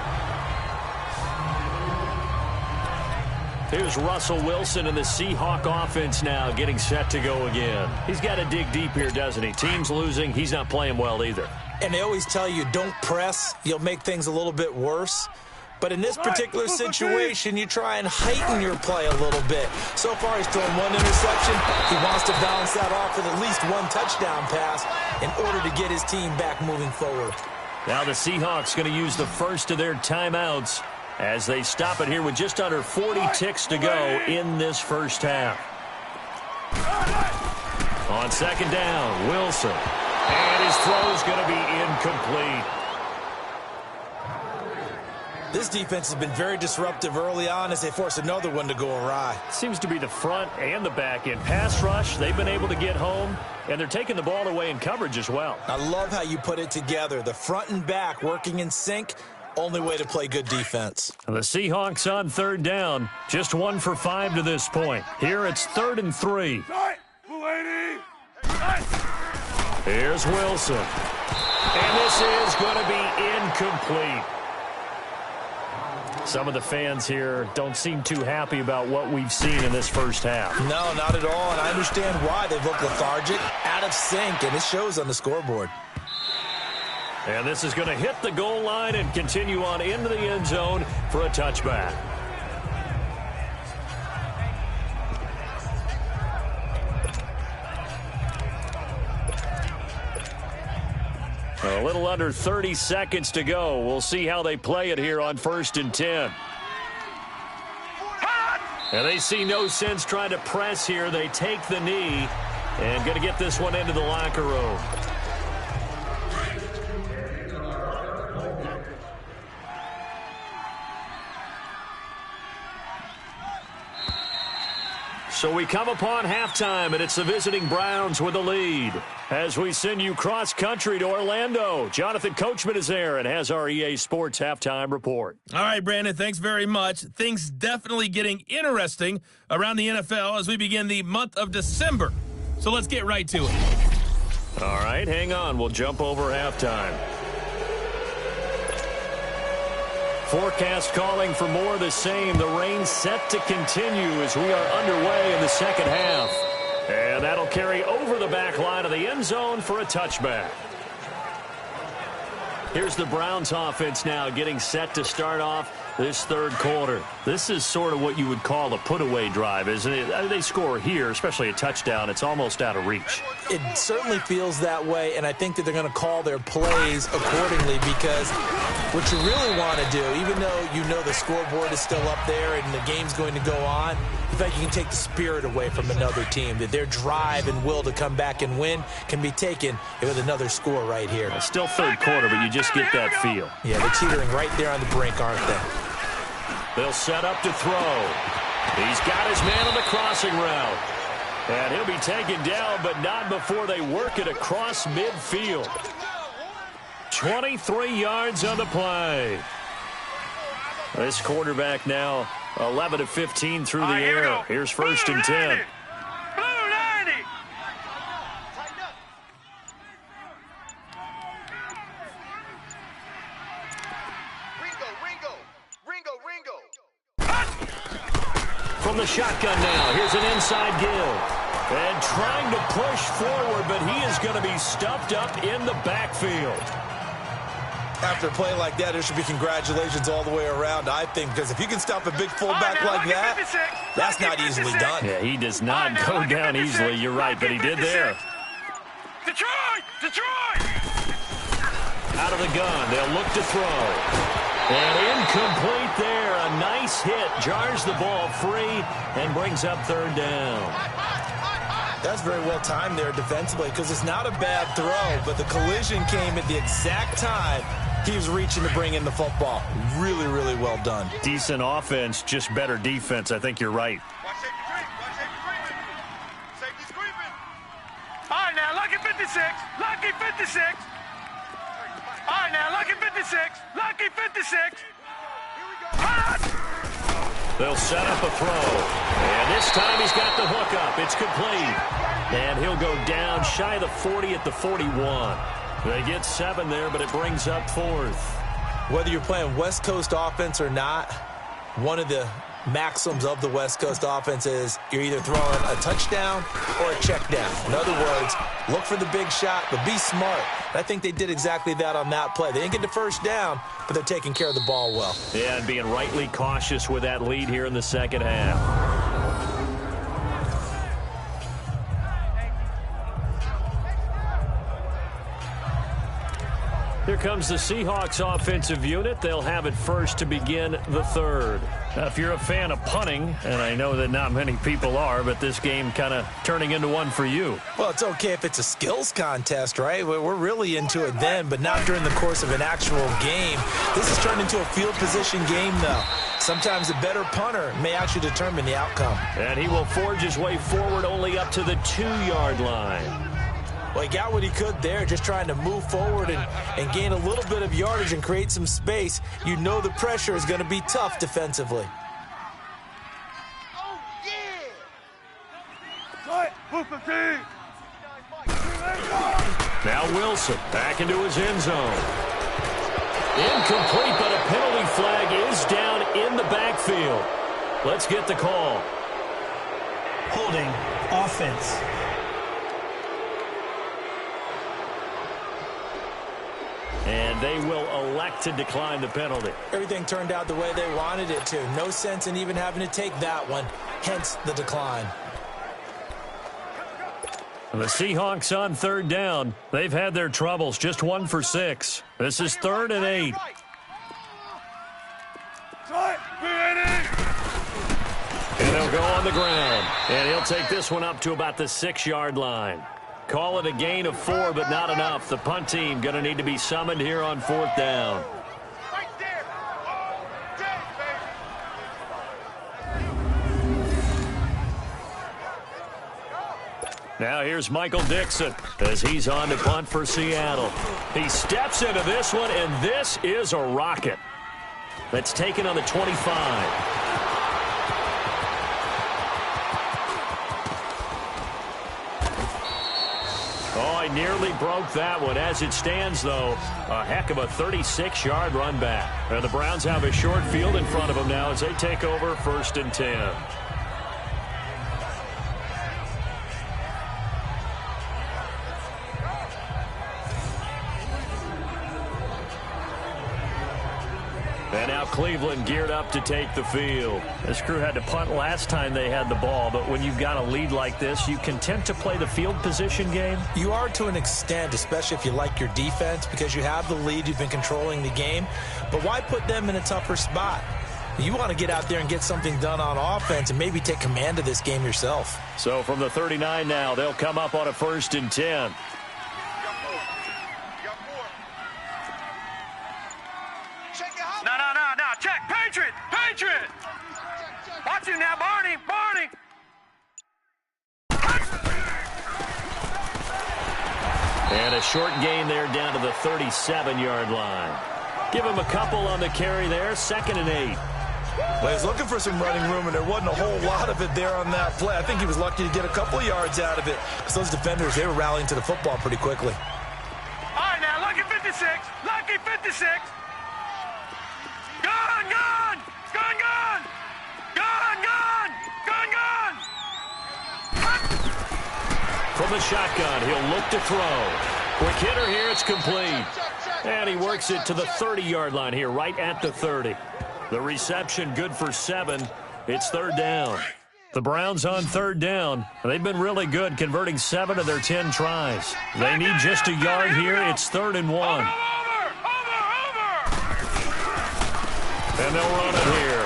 Here's Russell Wilson and the Seahawk offense now getting set to go again. He's got to dig deep here, doesn't he? Team's losing. He's not playing well either. And they always tell you, don't press. You'll make things a little bit worse. But in this particular situation, you try and heighten your play a little bit. So far, he's thrown 1 interception. He wants to balance that off with at least 1 touchdown pass in order to get his team back moving forward. Now the Seahawks going to use the first of their timeouts as they stop it here with just under 40 ticks to go in this first half. On second down, Wilson. And his throw is going to be incomplete. This defense has been very disruptive early on as they force another one to go awry. Seems to be the front and the back end. Pass rush, they've been able to get home, and they're taking the ball away in coverage as well. I love how you put it together. The front and back working in sync. Only way to play good defense. The Seahawks on third down. Just 1 for 5 to this point. Here it's 3rd and 3. Here's Wilson. And this is going to be incomplete. Some of the fans here don't seem too happy about what we've seen in this first half. No, not at all, and I understand why. They've looked lethargic, out of sync, and it shows on the scoreboard. And this is going to hit the goal line and continue on into the end zone for a touchback. A little under 30 seconds to go. We'll see how they play it here on 1st and 10. And they see no sense trying to press here. They take the knee and going to get this one into the locker room. So we come upon halftime, and it's the visiting Browns with the lead. As we send you cross-country to Orlando, Jonathan Coachman is there and has our EA Sports halftime report. All right, Brandon, thanks very much. Things definitely getting interesting around the NFL as we begin the month of December. So let's get right to it. All right, hang on. We'll jump over halftime. Forecast calling for more of the same. The rain set to continue as we are underway in the second half. And that'll carry over the back line of the end zone for a touchback. Here's the Browns offense now getting set to start off this third quarter. This is sort of what you would call a put-away drive, isn't it? They score here, especially a touchdown. It's almost out of reach. It certainly feels that way, and I think that they're going to call their plays accordingly because what you really want to do, even though you know the scoreboard is still up there and the game's going to go on, you think you can take the spirit away from another team, that their drive and will to come back and win can be taken with another score right here. It's still third quarter, but you just get that feel. Yeah, they're teetering right there on the brink, aren't they? They'll set up to throw. He's got his man on the crossing route. And he'll be taken down, but not before they work it across midfield. 23 yards on the play. This quarterback now 11 of 15 through the air. Here's 1st and 10. From the shotgun now, here's an inside give. And trying to push forward, but he is going to be stuffed up in the backfield. After a play like that, there should be congratulations all the way around, I think, because if you can stop a big fullback like that, that's not easily done. Yeah, he does not go down easily. You're right, but he did there. Detroit! Out of the gun, they'll look to throw. And incomplete there. A nice hit. Jars the ball free and brings up 3rd down. That's very well timed there defensively because it's not a bad throw, but the collision came at the exact time he was reaching to bring in the football. Really, really well done. Decent offense, just better defense. I think you're right. Watch safety creep. Watch safety creeping. Safety's creeping. All right, now, lucky 56. Lucky 56. All right, now, lucky 56. Lucky 56. Here we go. They'll set up a throw. And this time he's got the hook up. It's complete. And he'll go down shy of the 40 at the 41. They get 7 there, but it brings up 4th. Whether you're playing West Coast offense or not, one of the maxims of the West Coast offense is you're either throwing a touchdown or a check down. In other words, look for the big shot, but be smart. And I think they did exactly that on that play. They didn't get the first down, but they're taking care of the ball well. Yeah, and being rightly cautious with that lead here in the second half. Here comes the Seahawks offensive unit. They'll have it first to begin the third. Now, if you're a fan of punting, and I know that not many people are, but this game kind of turning into one for you. Well, it's okay if it's a skills contest, right? We're really into it then, but not during the course of an actual game. This has turned into a field position game, though. Sometimes a better punter may actually determine the outcome. And he will forge his way forward only up to the 2-yard line. Well, he got what he could there, just trying to move forward and gain a little bit of yardage and create some space. You know the pressure is going to be tough defensively. Oh, yeah. Now Wilson back into his end zone. Incomplete, but a penalty flag is down in the backfield. Let's get the call. Holding, offense. And they will elect to decline the penalty. Everything turned out the way they wanted it to. No sense in even having to take that one, hence the decline. The Seahawks on 3rd down. They've had their troubles, just 1 for 6. This is 3rd and 8. And they'll go on the ground. And he'll take this one up to about the 6-yard line. Call it a gain of 4, but not enough. The punt team going to need to be summoned here on 4th down. Right there. Oh, dang, baby. Now here's Michael Dixon as he's on to punt for Seattle. He steps into this one, and this is a rocket. That's taken on the 25. Oh, I nearly broke that one. As it stands, though, a heck of a 36-yard run back. And the Browns have a short field in front of them now as they take over 1st and 10. And now Cleveland geared up to take the field. This crew had to punt last time they had the ball, but when you've got a lead like this, you content to play the field position game? You are to an extent, especially if you like your defense, because you have the lead, you've been controlling the game. But why put them in a tougher spot? You want to get out there and get something done on offense and maybe take command of this game yourself. So from the 39 now, they'll come up on a 1st and 10. No. Check. Patriot. Watch him now, Barney. And a short gain there down to the 37-yard line. Give him a couple on the carry there. 2nd and 8. Well, he's looking for some running room, and there wasn't a whole lot of it there on that play. I think he was lucky to get a couple of yards out of it because those defenders, they were rallying to the football pretty quickly. All right, now, lucky 56. Lucky 56. Gone. From the shotgun, he'll look to throw. Quick hitter here, it's complete. And he works it to the 30-yard line here, right at the 30. The reception good for 7. It's 3rd down. The Browns on 3rd down. They've been really good, converting 7 of their 10 tries. They need just a yard here. It's 3rd and 1. Over. And they'll run it here.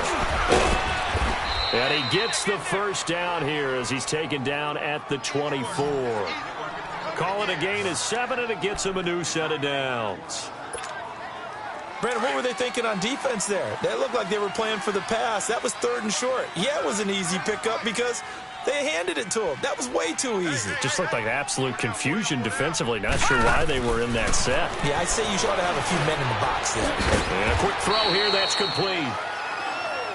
And he gets the first down here as he's taken down at the 24. Call it a gain of 7, and it gets him a new set of downs. Brandon, what were they thinking on defense there? They looked like they were playing for the pass. That was 3rd and short. Yeah, it was an easy pickup because they handed it to him. That was way too easy. Just looked like absolute confusion defensively. Not sure why they were in that set. Yeah, I'd say you should have a few men in the box there. And a quick throw here. That's complete.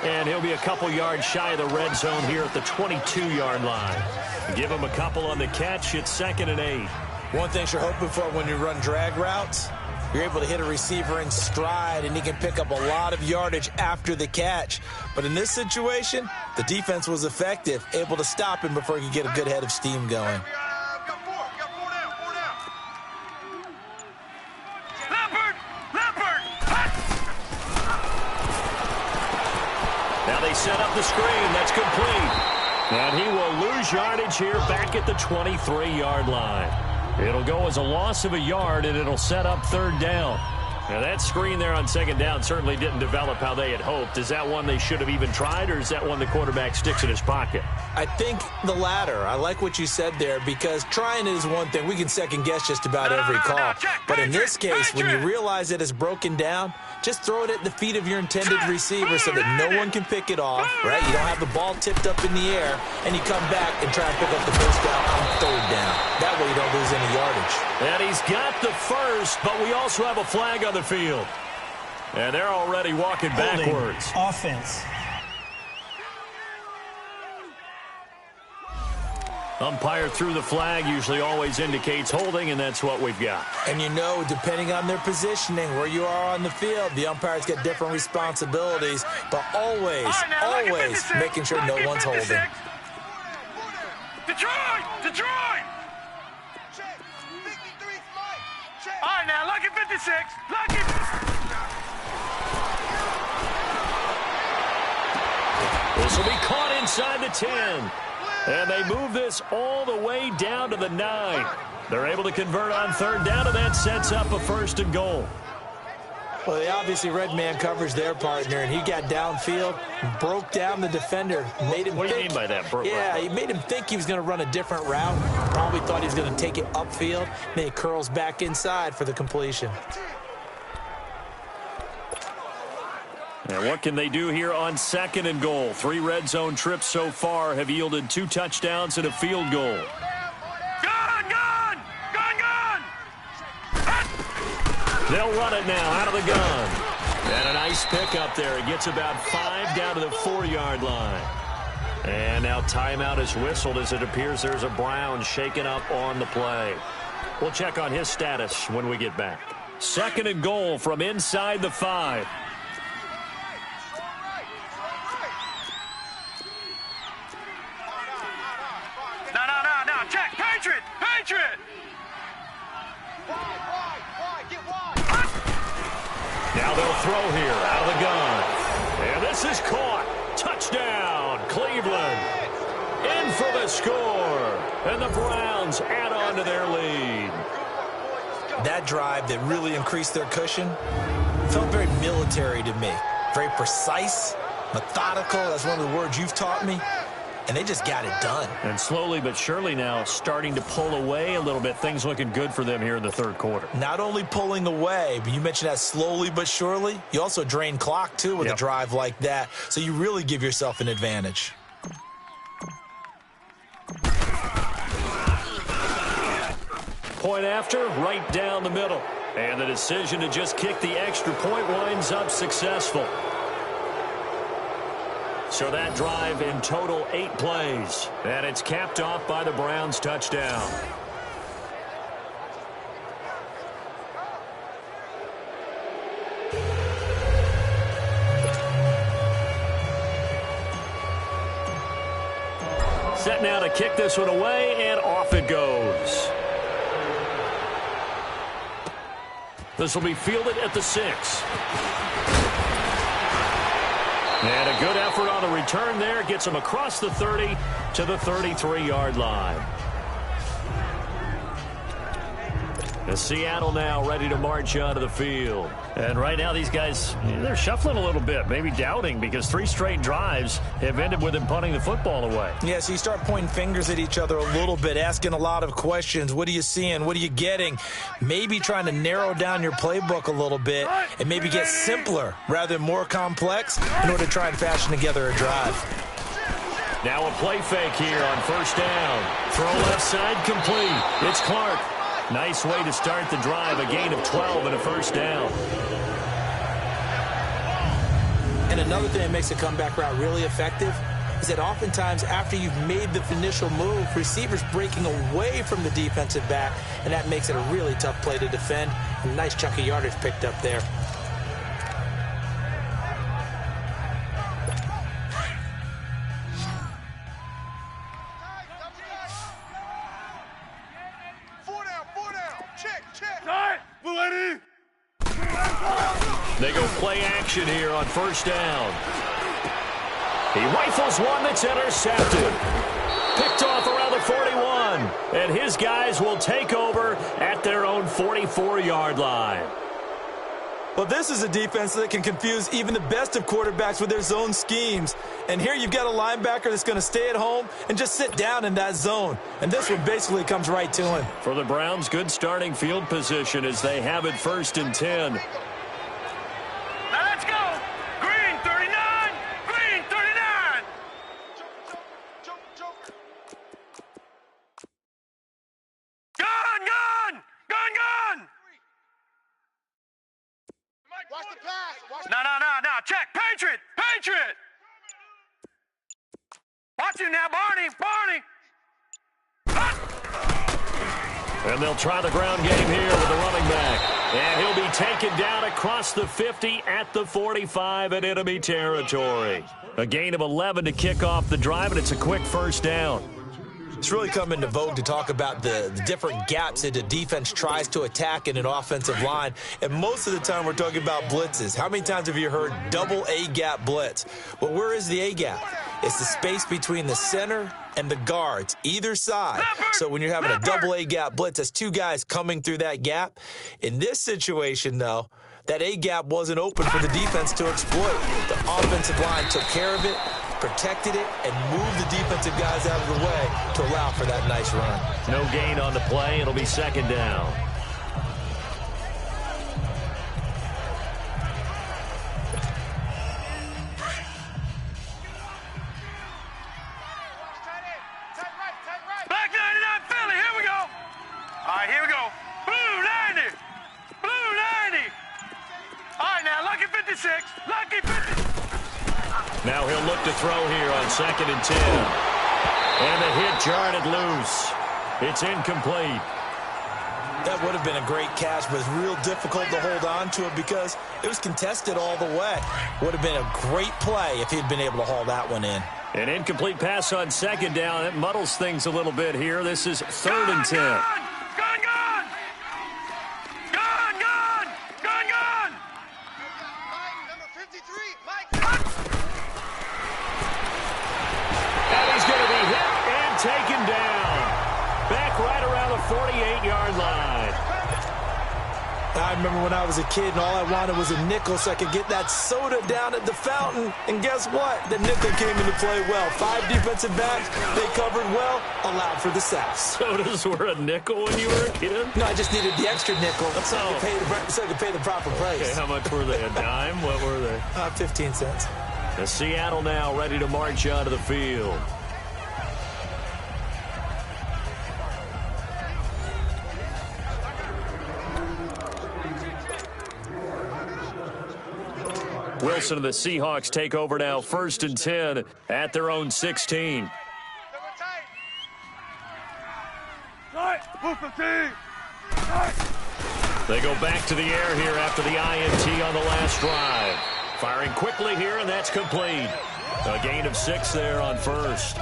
And he'll be a couple yards shy of the red zone here at the 22-yard line. Give him a couple on the catch. It's 2nd and 8. One thing you're hoping for when you run drag routes, you're able to hit a receiver in stride, and he can pick up a lot of yardage after the catch. But in this situation, the defense was effective, able to stop him before he could get a good head of steam going. Got four down. Leopard! Now they set up the screen. That's complete. And he will lose yardage here back at the 23-yard line. It'll go as a loss of a yard, and it'll set up 3rd down. Now, that screen there on 2nd down certainly didn't develop how they had hoped. Is that one they should have even tried, or is that one the quarterback sticks in his pocket? I think the latter. I like what you said there, because trying it is one thing. We can second-guess just about every call. But in this case, when you realize that it's broken down, just throw it at the feet of your intended receiver so that no one can pick it off, right? You don't have the ball tipped up in the air, and you come back and try and pick up the first down on 3rd down. That way you don't lose any yardage. And he's got the first, but we also have a flag on the field. And they're already walking backwards. Offense. Umpire threw the flag, usually always indicates holding, and that's what we've got. And you know, depending on their positioning, where you are on the field, the umpires get different responsibilities, but always making sure no one's holding. Detroit! All right, now, lucky 56. Lucky. This will be caught inside the 10. And they move this all the way down to the 9. They're able to convert on 3rd down, and that sets up a 1st and goal. Well, they obviously red man coverage their partner, and he got downfield, broke down the defender, made him What do you think, mean by that? he made him think he was going to run a different route. Probably thought he was going to take it upfield. Then he curls back inside for the completion. And what can they do here on 2nd and goal? 3 red zone trips so far have yielded 2 touchdowns and a field goal. Gun! They'll run it now out of the gun. And a nice pickup there. It gets about 5 down to the 4-yard line. And now timeout is whistled as it appears there's a Brown shaken up on the play. We'll check on his status when we get back. 2nd and goal from inside the 5. No, check. Patriot! Now they'll throw here out of the gun. And this is caught. Touchdown, Cleveland. In for the score. And the Browns add on to their lead. That drive that really increased their cushion felt very military to me. Very precise, methodical. That's one of the words you've taught me. And they just got it done. And slowly but surely now starting to pull away a little bit. Things looking good for them here in the 3rd quarter. Not only pulling away, but you mentioned that slowly but surely. You also drain clock, too, with a drive like that. So you really give yourself an advantage. Point after, right down the middle. And the decision to just kick the extra point winds up successful. So that drive in total 8 plays. And it's capped off by the Browns' touchdown. Set now to kick this one away, and off it goes. This will be fielded at the 6. And a good effort on the return there. Gets him across the 30 to the 33-yard line. And Seattle now ready to march onto the field. And right now these guys, they're shuffling a little bit, maybe doubting, because 3 straight drives have ended with them punting the football away. Yeah, so you start pointing fingers at each other a little bit, asking a lot of questions. What are you seeing? What are you getting? Maybe trying to narrow down your playbook a little bit and maybe get simpler rather than more complex in order to try and fashion together a drive. Now a play fake here on first down. Throw left side complete. It's Clark. Nice way to start the drive, a gain of 12 and a first down. And another thing that makes a comeback route really effective is that oftentimes after you've made the initial move, receivers breaking away from the defensive back, and that makes it a really tough play to defend. A nice chunk of yardage picked up there. They go play action here on first down. He rifles one that's intercepted. Picked off around the 41. And his guys will take over at their own 44-yard line. Well, this is a defense that can confuse even the best of quarterbacks with their zone schemes. And here you've got a linebacker that's going to stay at home and just sit down in that zone. And this one basically comes right to him. For the Browns, good starting field position as they have it 1st and 10. Let's go! Green 39! Green 39! Gun! Gun! Gun! Gun! Watch the pass! No. Check! Patriot! Patriot! Watch him now, Barney! And they'll try the ground game here with the running back. And he'll be taken down across the 50 at the 45 in enemy territory. A gain of 11 to kick off the drive, and it's a quick first down. It's really come into vogue to talk about the different gaps that a defense tries to attack in an offensive line. And most of the time we're talking about blitzes. How many times have you heard double A-gap blitz? Well, where is the A-gap? It's the space between the center and the guards, either side. So when you're having a double A-gap blitz, that's 2 guys coming through that gap. In this situation, though, that A-gap wasn't open for the defense to exploit. The offensive line took care of it, protected it, and moved the defensive guys out of the way to allow for that nice run. No gain on the play. It'll be 2nd down. Black 99 Philly, here we go! All right, here we go. Blue 90! Blue 90! All right, now, lucky 56. Lucky 50. Now he'll look to throw here on 2nd and 10. And the hit jarred it loose. It's incomplete. That would have been a great catch, but it's real difficult to hold on to it because it was contested all the way. Would have been a great play if he'd been able to haul that one in. An incomplete pass on 2nd down. It muddles things a little bit here. This is 3rd and 10. Gun! Gun! Gun! Gun! Gun! Gun! Gun! Number 53, Mike. And he's going to be hit and taken down. Back right around the 48-yard line. I remember when I was a kid and all I wanted was a nickel so I could get that soda down at the fountain. And guess what? The nickel came into play well. 5 defensive backs, they covered well, allowed for the sacks. Sodas were a nickel when you were a kid? No, I just needed the extra nickel so I could pay the proper price. Okay, how much were they? A dime? What were they? 15 cents. The Seattle now ready to march onto the field. Wilson and the Seahawks take over now, 1st and 10 at their own 16. They go back to the air here after the INT on the last drive. Firing quickly here, and that's complete. A gain of 6 there on 1st.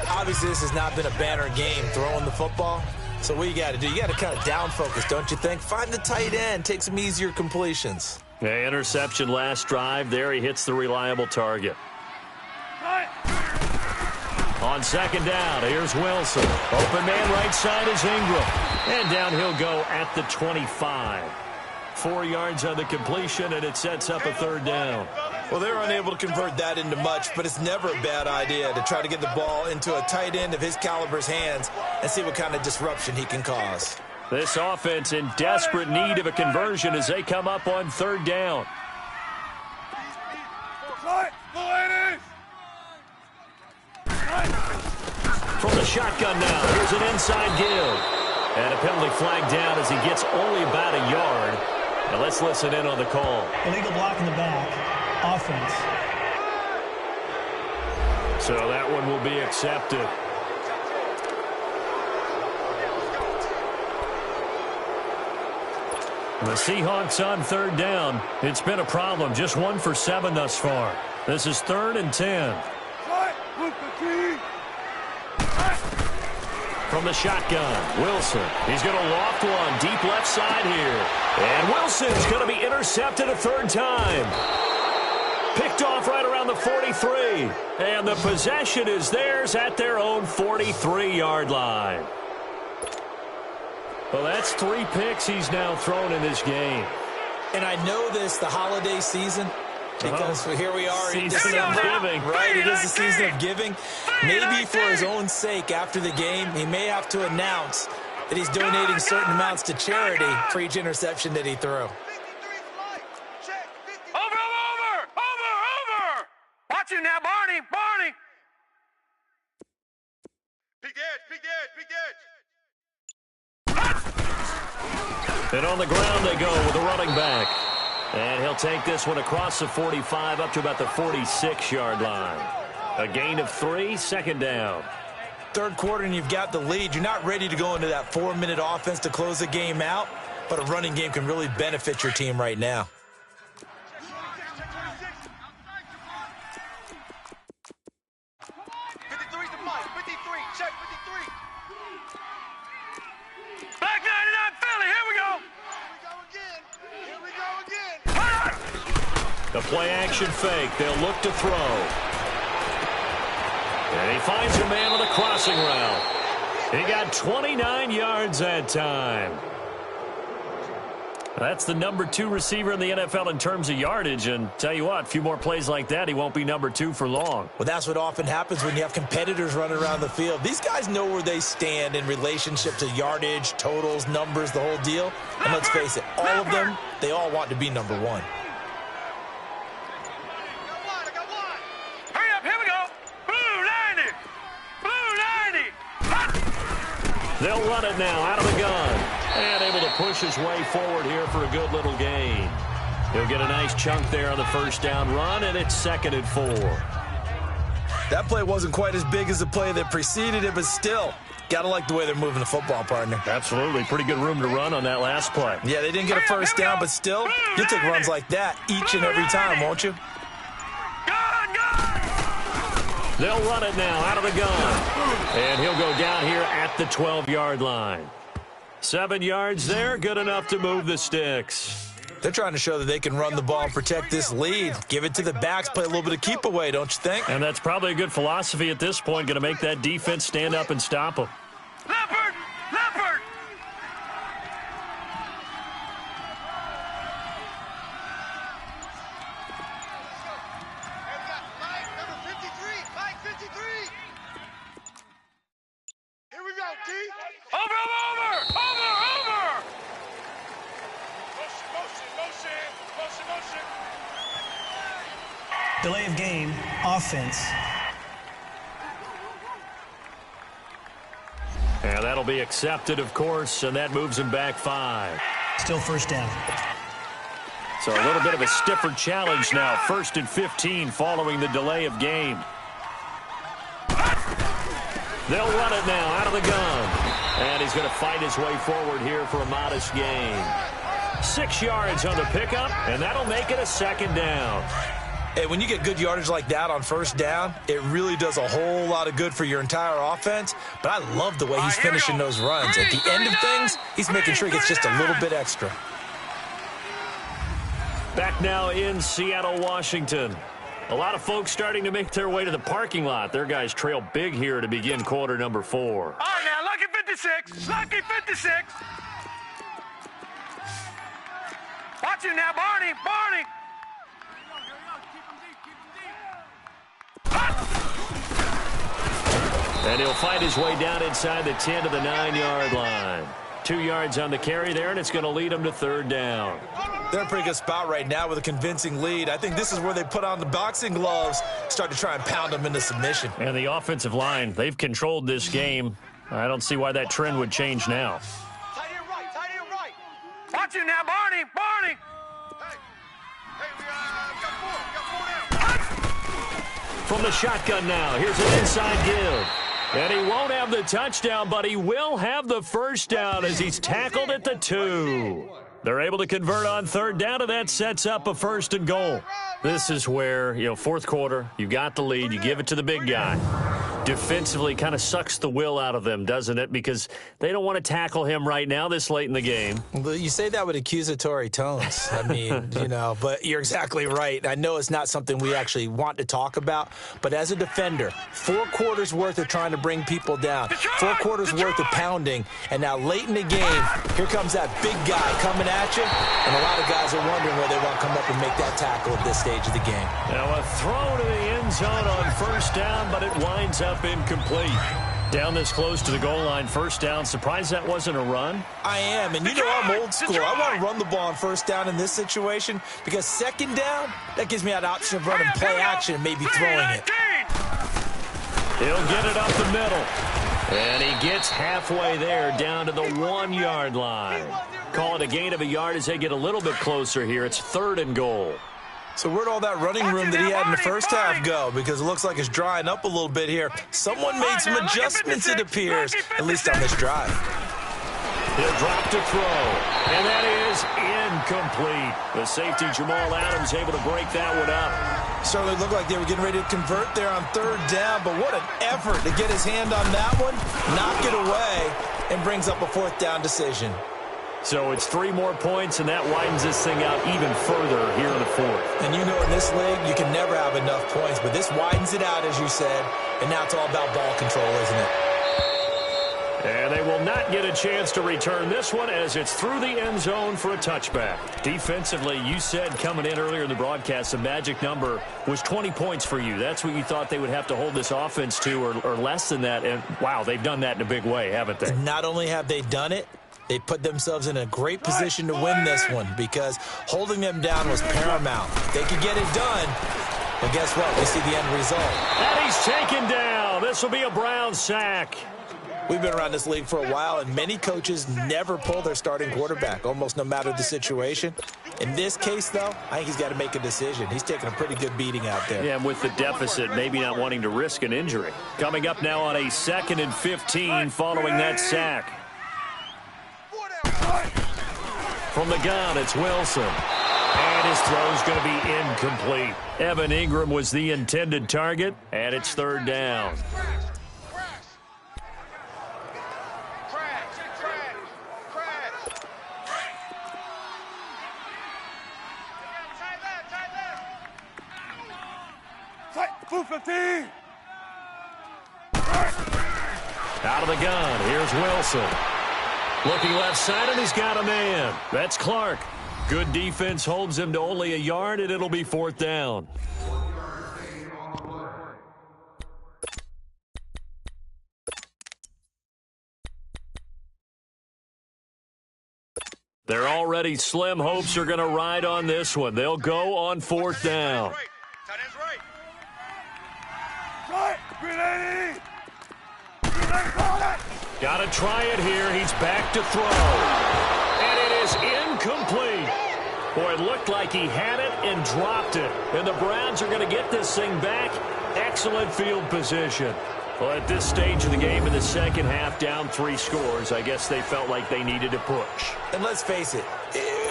Obviously, this has not been a banner game throwing the football. So what you got to do, you got to kind of down focus, don't you think? Find the tight end, take some easier completions. Yeah, interception last drive. There he hits the reliable target. On 2nd down, here's Wilson. Open man right side is Ingram. And down he'll go at the 25. 4 yards on the completion, and it sets up a third down. Well, they're unable to convert that into much, but it's never a bad idea to try to get the ball into a tight end of his caliber's hands and see what kind of disruption he can cause. This offense in desperate need of a conversion as they come up on third down. From the shotgun now, here's an inside give. And a penalty flag down as he gets only about a yard. Now let's listen in on the call. Illegal block in the back. Offense. So that one will be accepted. The Seahawks on third down. It's been a problem. Just 1 for 7 thus far. This is 3rd and 10. From the shotgun, Wilson. He's going to loft one deep left side here. And Wilson's going to be intercepted a third time. Picked off right around the 43. And the possession is theirs at their own 43-yard line. Well, that's 3 picks he's now thrown in this game. And I know this, the holiday season, because here we are in December, right? It is the season of giving. Maybe for his own sake, after the game, he may have to announce that he's donating certain amounts to charity for each interception that he threw. Over! Watch you now, Barney! Big edge! And on the ground they go with the running back. And he'll take this one across the 45 up to about the 46-yard line. A gain of 3, second down. Third quarter and you've got the lead. You're not ready to go into that 4-minute offense to close the game out, but a running game can really benefit your team right now. The play-action fake. They'll look to throw. And he finds a man on the crossing route. He got 29 yards that time. That's the number 2 receiver in the NFL in terms of yardage. And tell you what, a few more plays like that, he won't be number 2 for long. Well, that's what often happens when you have competitors running around the field. These guys know where they stand in relationship to yardage, totals, numbers, the whole deal. And let's face it, all of them, they all want to be number 1. They'll run it now out of the gun. And able to push his way forward here for a good little gain. He'll get a nice chunk there on the first down run, and it's 2nd and 4. That play wasn't quite as big as the play that preceded it, but still, got to like the way they're moving the football, partner. Absolutely. Pretty good room to run on that last play. Yeah, they didn't get a first down, but still, you'll take runs like that each and every time, won't you? They'll run it now out of the gun. And he'll go down here at the 12-yard line. 7 yards there, good enough to move the sticks. They're trying to show that they can run the ball and protect this lead. Give it to the backs, play a little bit of keep away, don't you think? And that's probably a good philosophy at this point, going to make that defense stand up and stop them. Leopard! Over! Motion. Delay of game, offense. And that'll be accepted, of course, and that moves him back 5. Still first down. So a little bit of a stiffer challenge now. 1st and 15 following the delay of game. They'll run it now out of the gun. And he's going to fight his way forward here for a modest gain. 6 yards on the pickup, and that'll make it a 2nd down. Hey, when you get good yardage like that on first down, it really does a whole lot of good for your entire offense. But I love the way he's finishing those runs. At the end of things, he's making sure he gets just a little bit extra. Back now in Seattle, Washington. A lot of folks starting to make their way to the parking lot. Their guys trail big here to begin quarter number 4. All right, now, lucky 50 56. Lucky 56. Watch it now, Barney. Barney. And he'll fight his way down inside the 10 to the 9-yard line. 2 yards on the carry there, and it's going to lead him to 3rd down. They're in a pretty good spot right now with a convincing lead. I think this is where they put on the boxing gloves, start to try and pound them into submission. And the offensive line, they've controlled this game. I don't see why that trend would change now. Tight end right, tight end right. Watch it now, Barney. Barney. Hey, we got 4 now. From the shotgun now, here's an inside give. And he won't have the touchdown, but he will have the first down as he's tackled at the 2. They're able to convert on 3rd down, and that sets up a 1st and goal. This is where, 4th quarter, you got the lead, you give it to the big guy. Defensively kind of sucks the will out of them, doesn't it? Because they don't want to tackle him right now this late in the game. Well, you say that with accusatory tones. I mean, but you're exactly right. I know it's not something we actually want to talk about, but as a defender, 4 quarters worth of trying to bring people down, 4 quarters worth of pounding, and now late in the game, here comes that big guy coming at you, and a lot of guys are wondering whether they want to come up and make that tackle at this stage of the game. Now a throw to the end zone on 1st down, but it winds up incomplete. Down this close to the goal line, 1st down. Surprised that wasn't a run? I am, and I'm old school. I want to run the ball on 1st down in this situation because 2nd down, that gives me that option of running play action and maybe throwing it. He'll get it up the middle. And he gets halfway there down to the 1-yard line. Call it a gain of a yard as they get a little bit closer here. It's 3rd and goal. So where'd all that running room that he had in the first half go? Because it looks like it's drying up a little bit here. Someone made some adjustments, it appears, at least on this drive. He'll drop to throw, and that is incomplete. The safety, Jamal Adams, able to break that one up. Certainly looked like they were getting ready to convert there on 3rd down, but what an effort to get his hand on that one, knock it away, and brings up a 4th down decision. So it's 3 more points, and that widens this thing out even further here in the 4th. And in this league, you can never have enough points, but this widens it out, as you said, and now it's all about ball control, isn't it? And they will not get a chance to return this one as it's through the end zone for a touchback. Defensively, you said coming in earlier in the broadcast, the magic number was 20 points for you. That's what you thought they would have to hold this offense to or less than that. And, wow, they've done that in a big way, haven't they? Not only have they done it, they put themselves in a great position to win this one because holding them down was paramount. They could get it done, but guess what? We see the end result. And he's taken down. This will be a Brown sack. We've been around this league for a while, and many coaches never pull their starting quarterback, almost no matter the situation. In this case, though, I think he's got to make a decision. He's taking a pretty good beating out there. Yeah, and with the deficit, maybe not wanting to risk an injury. Coming up now on a 2nd and 15 following that sack. From the gun, it's Wilson. And his throw's going to be incomplete. Evan Ingram was the intended target, and it's 3rd down. Out of the gun, here's Wilson. Looking left side, and he's got a man. That's Clark. Good defense holds him to only a yard, and it'll be 4th down. They're already slim hopes are going to ride on this one. They'll go on 4th down. Got to try it here. He's back to throw. And it is incomplete. Boy, it looked like he had it and dropped it. And the Browns are going to get this thing back. Excellent field position. Well, at this stage of the game in the second half, down 3 scores, I guess they felt like they needed to push. And let's face it,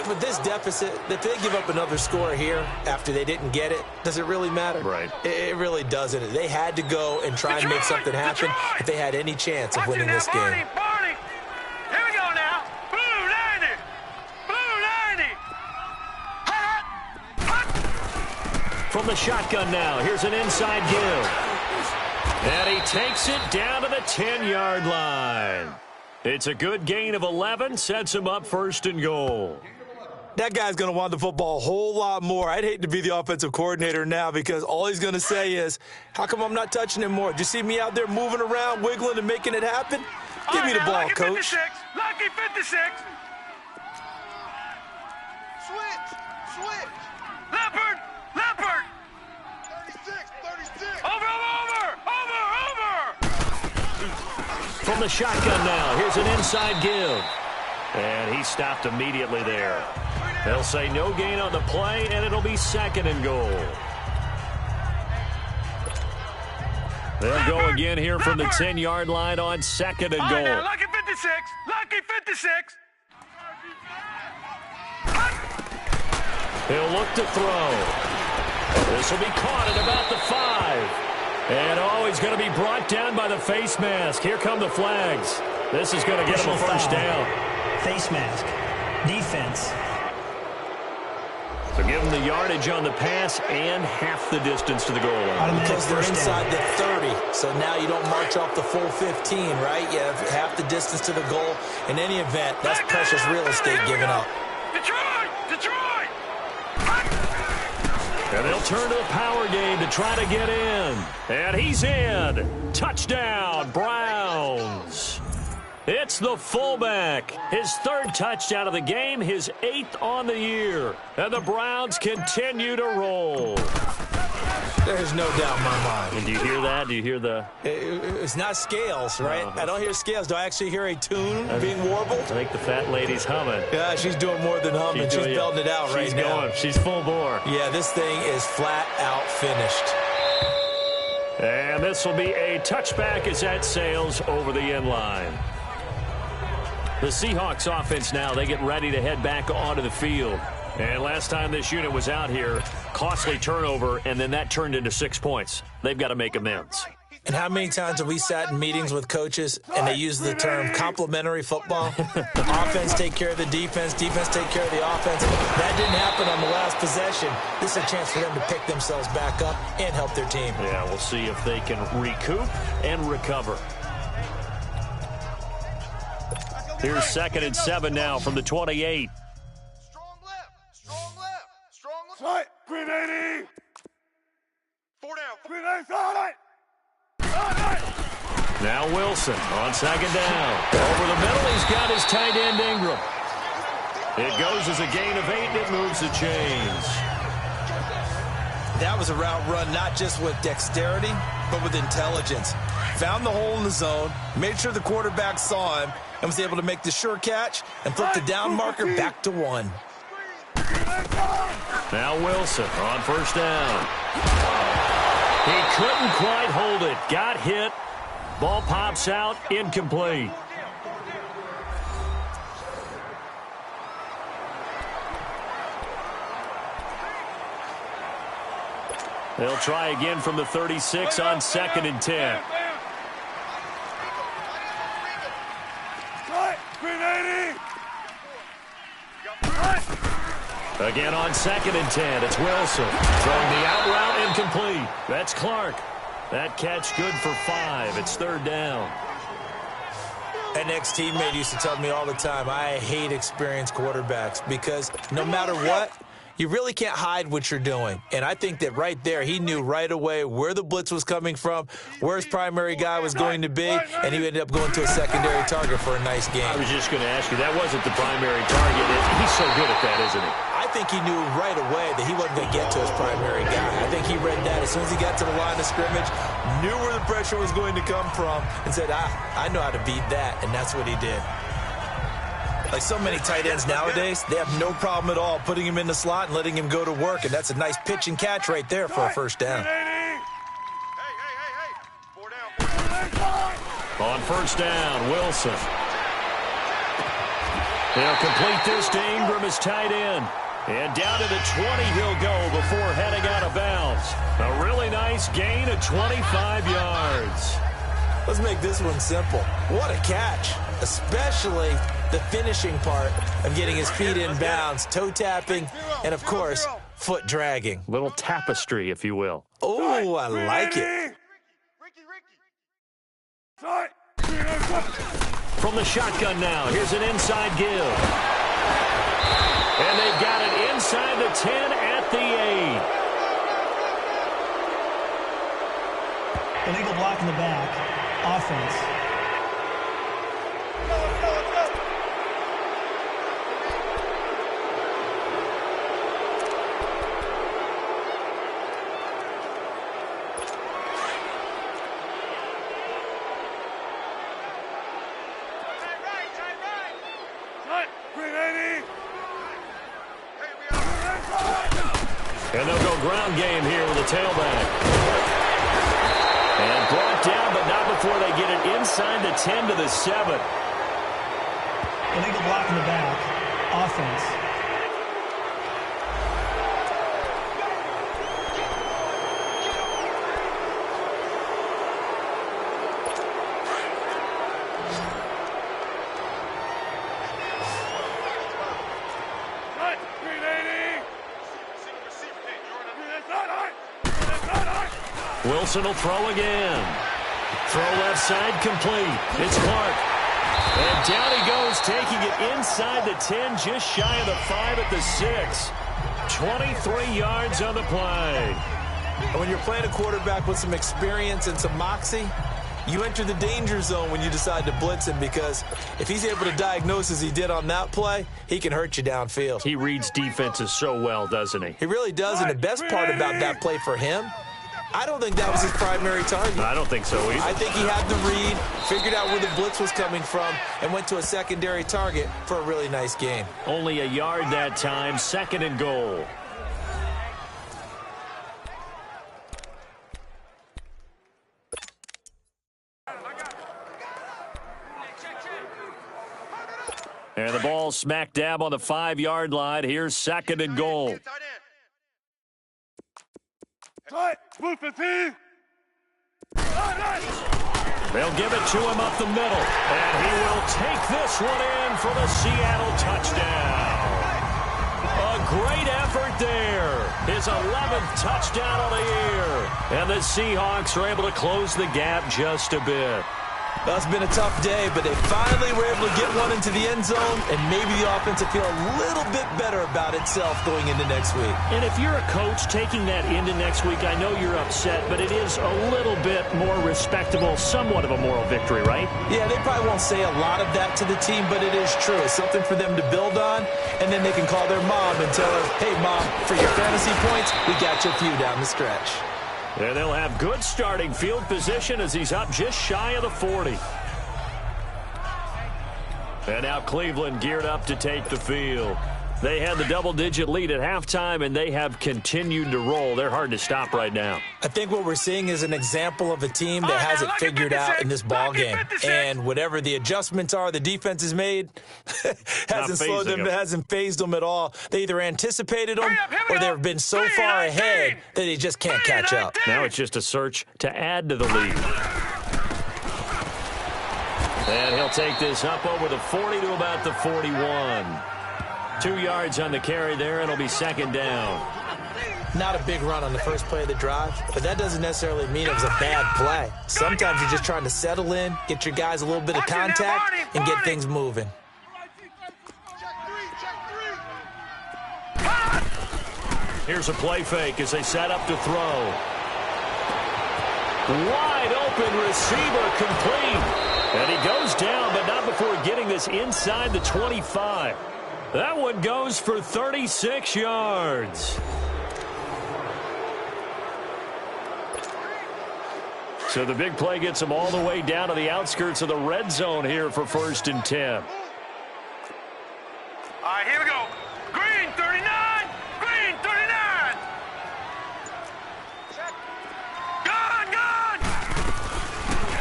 with this deficit, if they give up another score here after they didn't get it, does it really matter? Right. It really doesn't. They had to go and try and make something happen if they had any chance of winning this game. Barney. Here we go now. Blue 90. Blue 90. From the shotgun now, here's an inside give. And he takes it down to the 10-yard line. It's a good gain of 11, sets him up 1st and goal. That guy's going to want the football a whole lot more. I'd hate to be the offensive coordinator now because all he's going to say is, how come I'm not touching him more? Did you see me out there moving around, wiggling, and making it happen? Give me the ball, lucky coach. 56. Lucky 56. Switch. Leopard. 36. Over. From the shotgun now, here's an inside give. And he stopped immediately there. They'll say no gain on the play, and it'll be 2nd and goal. They'll go again here from the 10-yard line on 2nd and goal. Now, lucky 56. Lucky 56. He'll look to throw. This will be caught at about the 5. And he's going to be brought down by the face mask. Here come the flags. This is going to get him a first down. Face mask. Defense. So give him the yardage on the pass and half the distance to the goal line. Because they're inside the 30, so now you don't march off the full 15, right? You have half the distance to the goal. In any event, that's precious real estate given up. Detroit! And they'll turn to the power game to try to get in. And he's in. Touchdown, Browns. It's the fullback. His 3rd touchdown of the game, his 8th on the year. And the Browns continue to roll. There's no doubt in my mind. And do you hear that? Do you hear the... It's not scales, right? I don't hear scales. Do I actually hear a tune being warbled? I think the fat lady's humming. Yeah, she's doing more than humming. She's belting it out right now. She's full bore. Yeah, this thing is flat out finished. And this will be a touchback as that sails over the end line. The Seahawks offense now, they get ready to head back onto the field. And last time this unit was out here, costly turnover, and then that turned into 6 points. They've got to make amends. And how many times have we sat in meetings with coaches and they use the term complementary football? Offense take care of the defense take care of the offense. That didn't happen on the last possession. This is a chance for them to pick themselves back up and help their team. Yeah, we'll see if they can recoup and recover. Here's 2nd and 7 now from the 28. Strong left. Right. 380. 4 down. 380. Now Wilson on 2nd down. Over the middle, he's got his tight end Ingram. It goes as a gain of 8, and it moves the chains. That was a route run not just with dexterity, but with intelligence. Found the hole in the zone, made sure the quarterback saw him, and was able to make the sure catch and flip the down marker back to 1. Now Wilson on 1st down. He couldn't quite hold it. Got hit. Ball pops out. Incomplete. They'll try again from the 36 on 2nd and 10. Again on 2nd and 10, it's Wilson. Throwing the out route, incomplete. That's Clark. That catch good for 5. It's 3rd down. An ex-teammate used to tell me all the time, I hate experienced quarterbacks because no matter what, you really can't hide what you're doing. And I think that right there, he knew right away where the blitz was coming from, where his primary guy was going to be, and he ended up going to a secondary target for a nice game. I was just going to ask you, that wasn't the primary target. He's so good at that, isn't he? I think he knew right away that he wasn't going to get to his primary guy. I think he read that as soon as he got to the line of scrimmage, knew where the pressure was going to come from, and said, I know how to beat that, and that's what he did. Like so many tight ends nowadays, they have no problem at all putting him in the slot and letting him go to work, and that's a nice pitch and catch right there for a first down. Hey. 4 down. On 1st down, Wilson. They'll complete this to Ingram as tight end. And down to the 20 he'll go before heading out of bounds. A really nice gain of 25 yards. Let's make this one simple. What a catch, especially the finishing part of getting his feet in bounds, toe tapping, and of course, foot dragging. Little tapestry, if you will. Oh, I like it. from the shotgun now. Here's an inside give. And they've got it inside the 10 at the 8. Illegal block in the back. Offense. And they'll go ground game here with a tailback. And brought down, but not before they get it inside the 10 to the 7. Illegal block in the back. Offense. Wilson will throw again. Throw left side complete. It's Clark. And down he goes, taking it inside the 10, just shy of the 5 at the 6. 23 yards on the play. And when you're playing a quarterback with some experience and some moxie, you enter the danger zone when you decide to blitz him, because if he's able to diagnose as he did on that play, he can hurt you downfield. He reads defenses so well, doesn't he? He really does, and the best part about that play for him, I don't think that was his primary target. I don't think so either. I think he had the read, figured out where the blitz was coming from, and went to a secondary target for a really nice gain. Only a yard that time, 2nd and goal. And the ball smack dab on the 5-yard line. Here's 2nd and goal. They'll give it to him up the middle. And he will take this one in for the Seattle touchdown. A great effort there. His 11th touchdown of the year. And the Seahawks are able to close the gap just a bit. That's been a tough day, but they finally were able to get one into the end zone, and maybe the offense will feel a little bit better about itself going into next week. And if you're a coach taking that into next week, I know you're upset, but it is a little bit more respectable, somewhat of a moral victory, right? Yeah, they probably won't say a lot of that to the team, but it is true. It's something for them to build on, and then they can call their mom and tell her, hey, Mom, for your fantasy points, we got you a few down the stretch. And they'll have good starting field position as he's up just shy of the 40. And now Cleveland geared up to take the field. They had the double-digit lead at halftime, and they have continued to roll. They're hard to stop right now. I think what we're seeing is an example of a team that has it figured out in this ball game. And whatever the adjustments are the defense has made hasn't slowed them, hasn't phased them at all. They either anticipated them or they've been so far ahead that they just can't catch up. Now it's just a search to add to the lead. And he'll take this up over the 40 to about the 41. 2 yards on the carry there, and it'll be 2nd down. Not a big run on the first play of the drive, but that doesn't necessarily mean it was a bad play. Sometimes you're just trying to settle in, get your guys a little bit of contact, and get things moving. Here's a play fake as they set up to throw. Wide open receiver complete. And he goes down, but not before getting this inside the 25. That one goes for 36 yards. So the big play gets him all the way down to the outskirts of the red zone here for 1st and 10. All right, here we go. Green, 39. Green, 39. Gun, gun.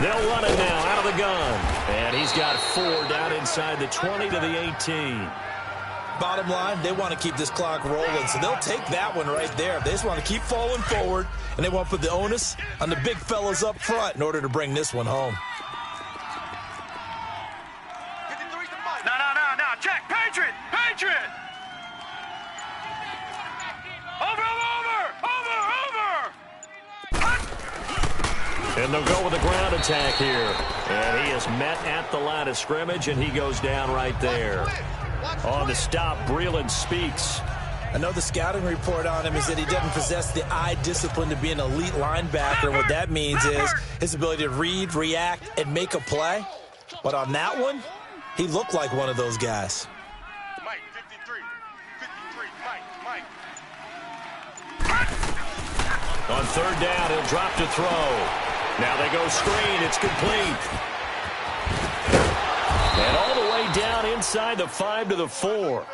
They'll run it now out of the gun. And he's got 4 down inside the 20 to the 18. Bottom line, they want to keep this clock rolling, so they'll take that one right there. They just want to keep falling forward, and they want to put the onus on the big fellas up front in order to bring this one home. No. Check. Patriot. Over. And they'll go with a ground attack here. And he is met at the line of scrimmage, and he goes down right there. On the stop, Breeland Speaks. I know the scouting report on him is that he doesn't possess the eye discipline to be an elite linebacker. What that means is his ability to read, react, and make a play. But on that one, he looked like one of those guys. Mike, 53. 53, Mike. On third down, he'll drop to throw. Now they go screen. It's complete. And all the way down inside the 5 to the 4.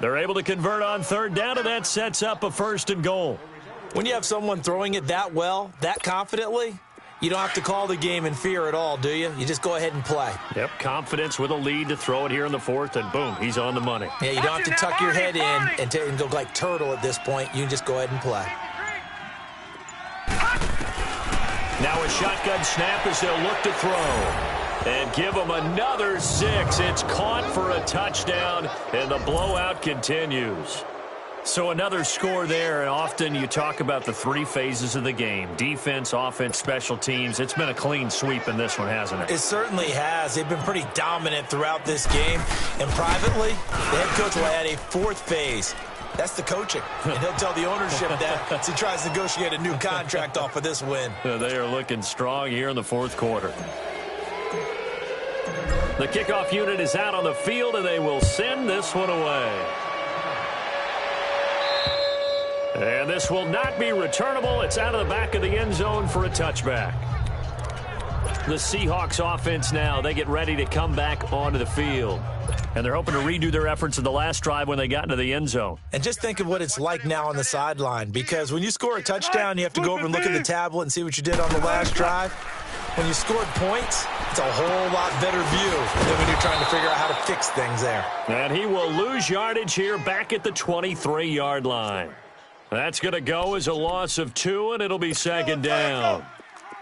They're able to convert on third down, and that sets up a 1st and goal. When you have someone throwing it that well, that confidently, you don't have to call the game in fear at all, do you? You just go ahead and play. Yep, confidence with a lead to throw it here in the 4th, and boom, he's on the money. Yeah, you don't have to tuck your head in and go like turtle at this point. You can just go ahead and play. Now a shotgun snap as they'll look to throw. And give him another 6. It's caught for a touchdown, and the blowout continues. So another score there, and often you talk about the 3 phases of the game. Defense, offense, special teams. It's been a clean sweep in this one, hasn't it? It certainly has. They've been pretty dominant throughout this game. And privately, the head coach will add a 4th phase. That's the coaching. And he'll tell the ownership that as he tries to negotiate a new contract off of this win. They are looking strong here in the 4th quarter. The kickoff unit is out on the field, and they will send this one away. And this will not be returnable. It's out of the back of the end zone for a touchback. The Seahawks offense now, they get ready to come back onto the field. And they're hoping to redo their efforts in the last drive when they got into the end zone. And just think of what it's like now on the sideline, because when you score a touchdown, you have to go over and look at the tablet and see what you did on the last drive. When you scored points, it's a whole lot better view than when you're trying to figure out how to fix things there. And he will lose yardage here back at the 23-yard line. That's going to go as a loss of 2, and it'll be 2nd down.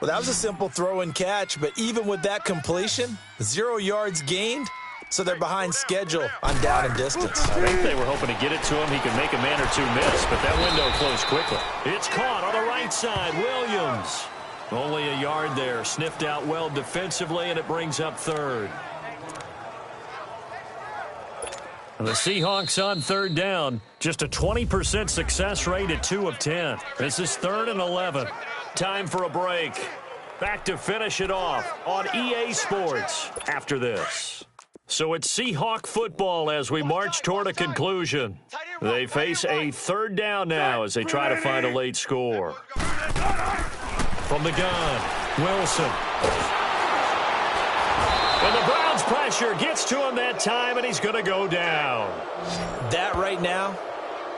Well, that was a simple throw and catch, but even with that completion, 0 yards gained, so they're behind schedule on down and distance. I think they were hoping to get it to him. He could make a man or 2 miss, but that window closed quickly. It's caught on the right side. Williams. Only a yard there. Sniffed out well defensively, and it brings up 3rd. The Seahawks on 3rd down. Just a 20% success rate at 2 of 10. This is 3rd and 11. Time for a break. Back to finish it off on EA Sports after this. So it's Seahawk football as we march toward a conclusion. They face a 3rd down now as they try to find a late score. From the gun, Wilson. And the Browns pressure gets to him that time, and he's going to go down. That right now,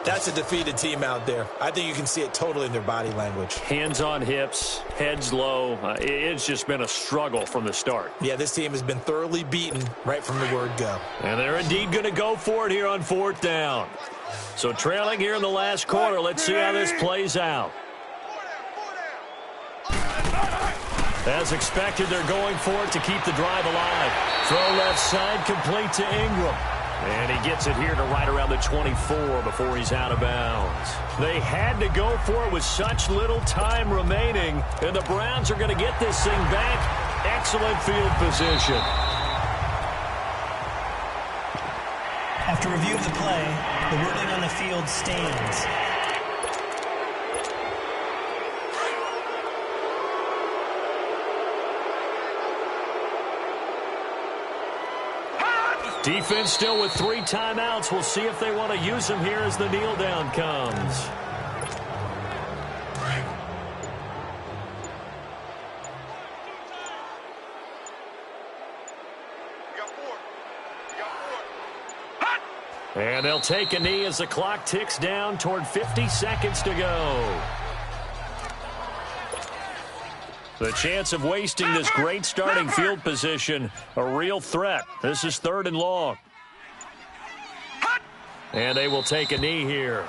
that's a defeated team out there. I think you can see it totally in their body language. Hands on hips, heads low. It's just been a struggle from the start. Yeah, this team has been thoroughly beaten right from the word go. And they're indeed going to go for it here on 4th down. So trailing here in the last quarter, let's see how this plays out. As expected, they're going for it to keep the drive alive. Throw left side, complete to Ingram. And he gets it here to right around the 24 before he's out of bounds. They had to go for it with such little time remaining, and the Browns are going to get this thing back. Excellent field position. After review of the play, the wording on the field stands. Defense still with 3 timeouts. We'll see if they want to use them here as the kneel down comes. And they'll take a knee as the clock ticks down toward 50 seconds to go. The chance of wasting this great starting field position, a real threat. This is 3rd and long. And they will take a knee here.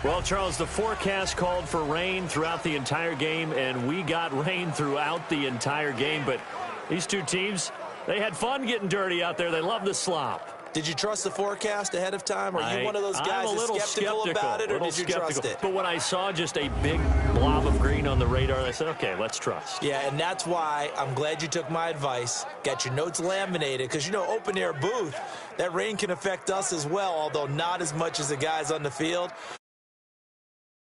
Well, Charles, the forecast called for rain throughout the entire game, and we got rain throughout the entire game. But these two teams, they had fun getting dirty out there. They love the slop. Did you trust the forecast ahead of time? Are you one of those guys that's skeptical about it, or did you trust it? But when I saw just a big blob of green on the radar, I said, okay, let's trust. Yeah, and that's why I'm glad you took my advice. Got your notes laminated, because, you know, open-air booth, that rain can affect us as well, although not as much as the guys on the field.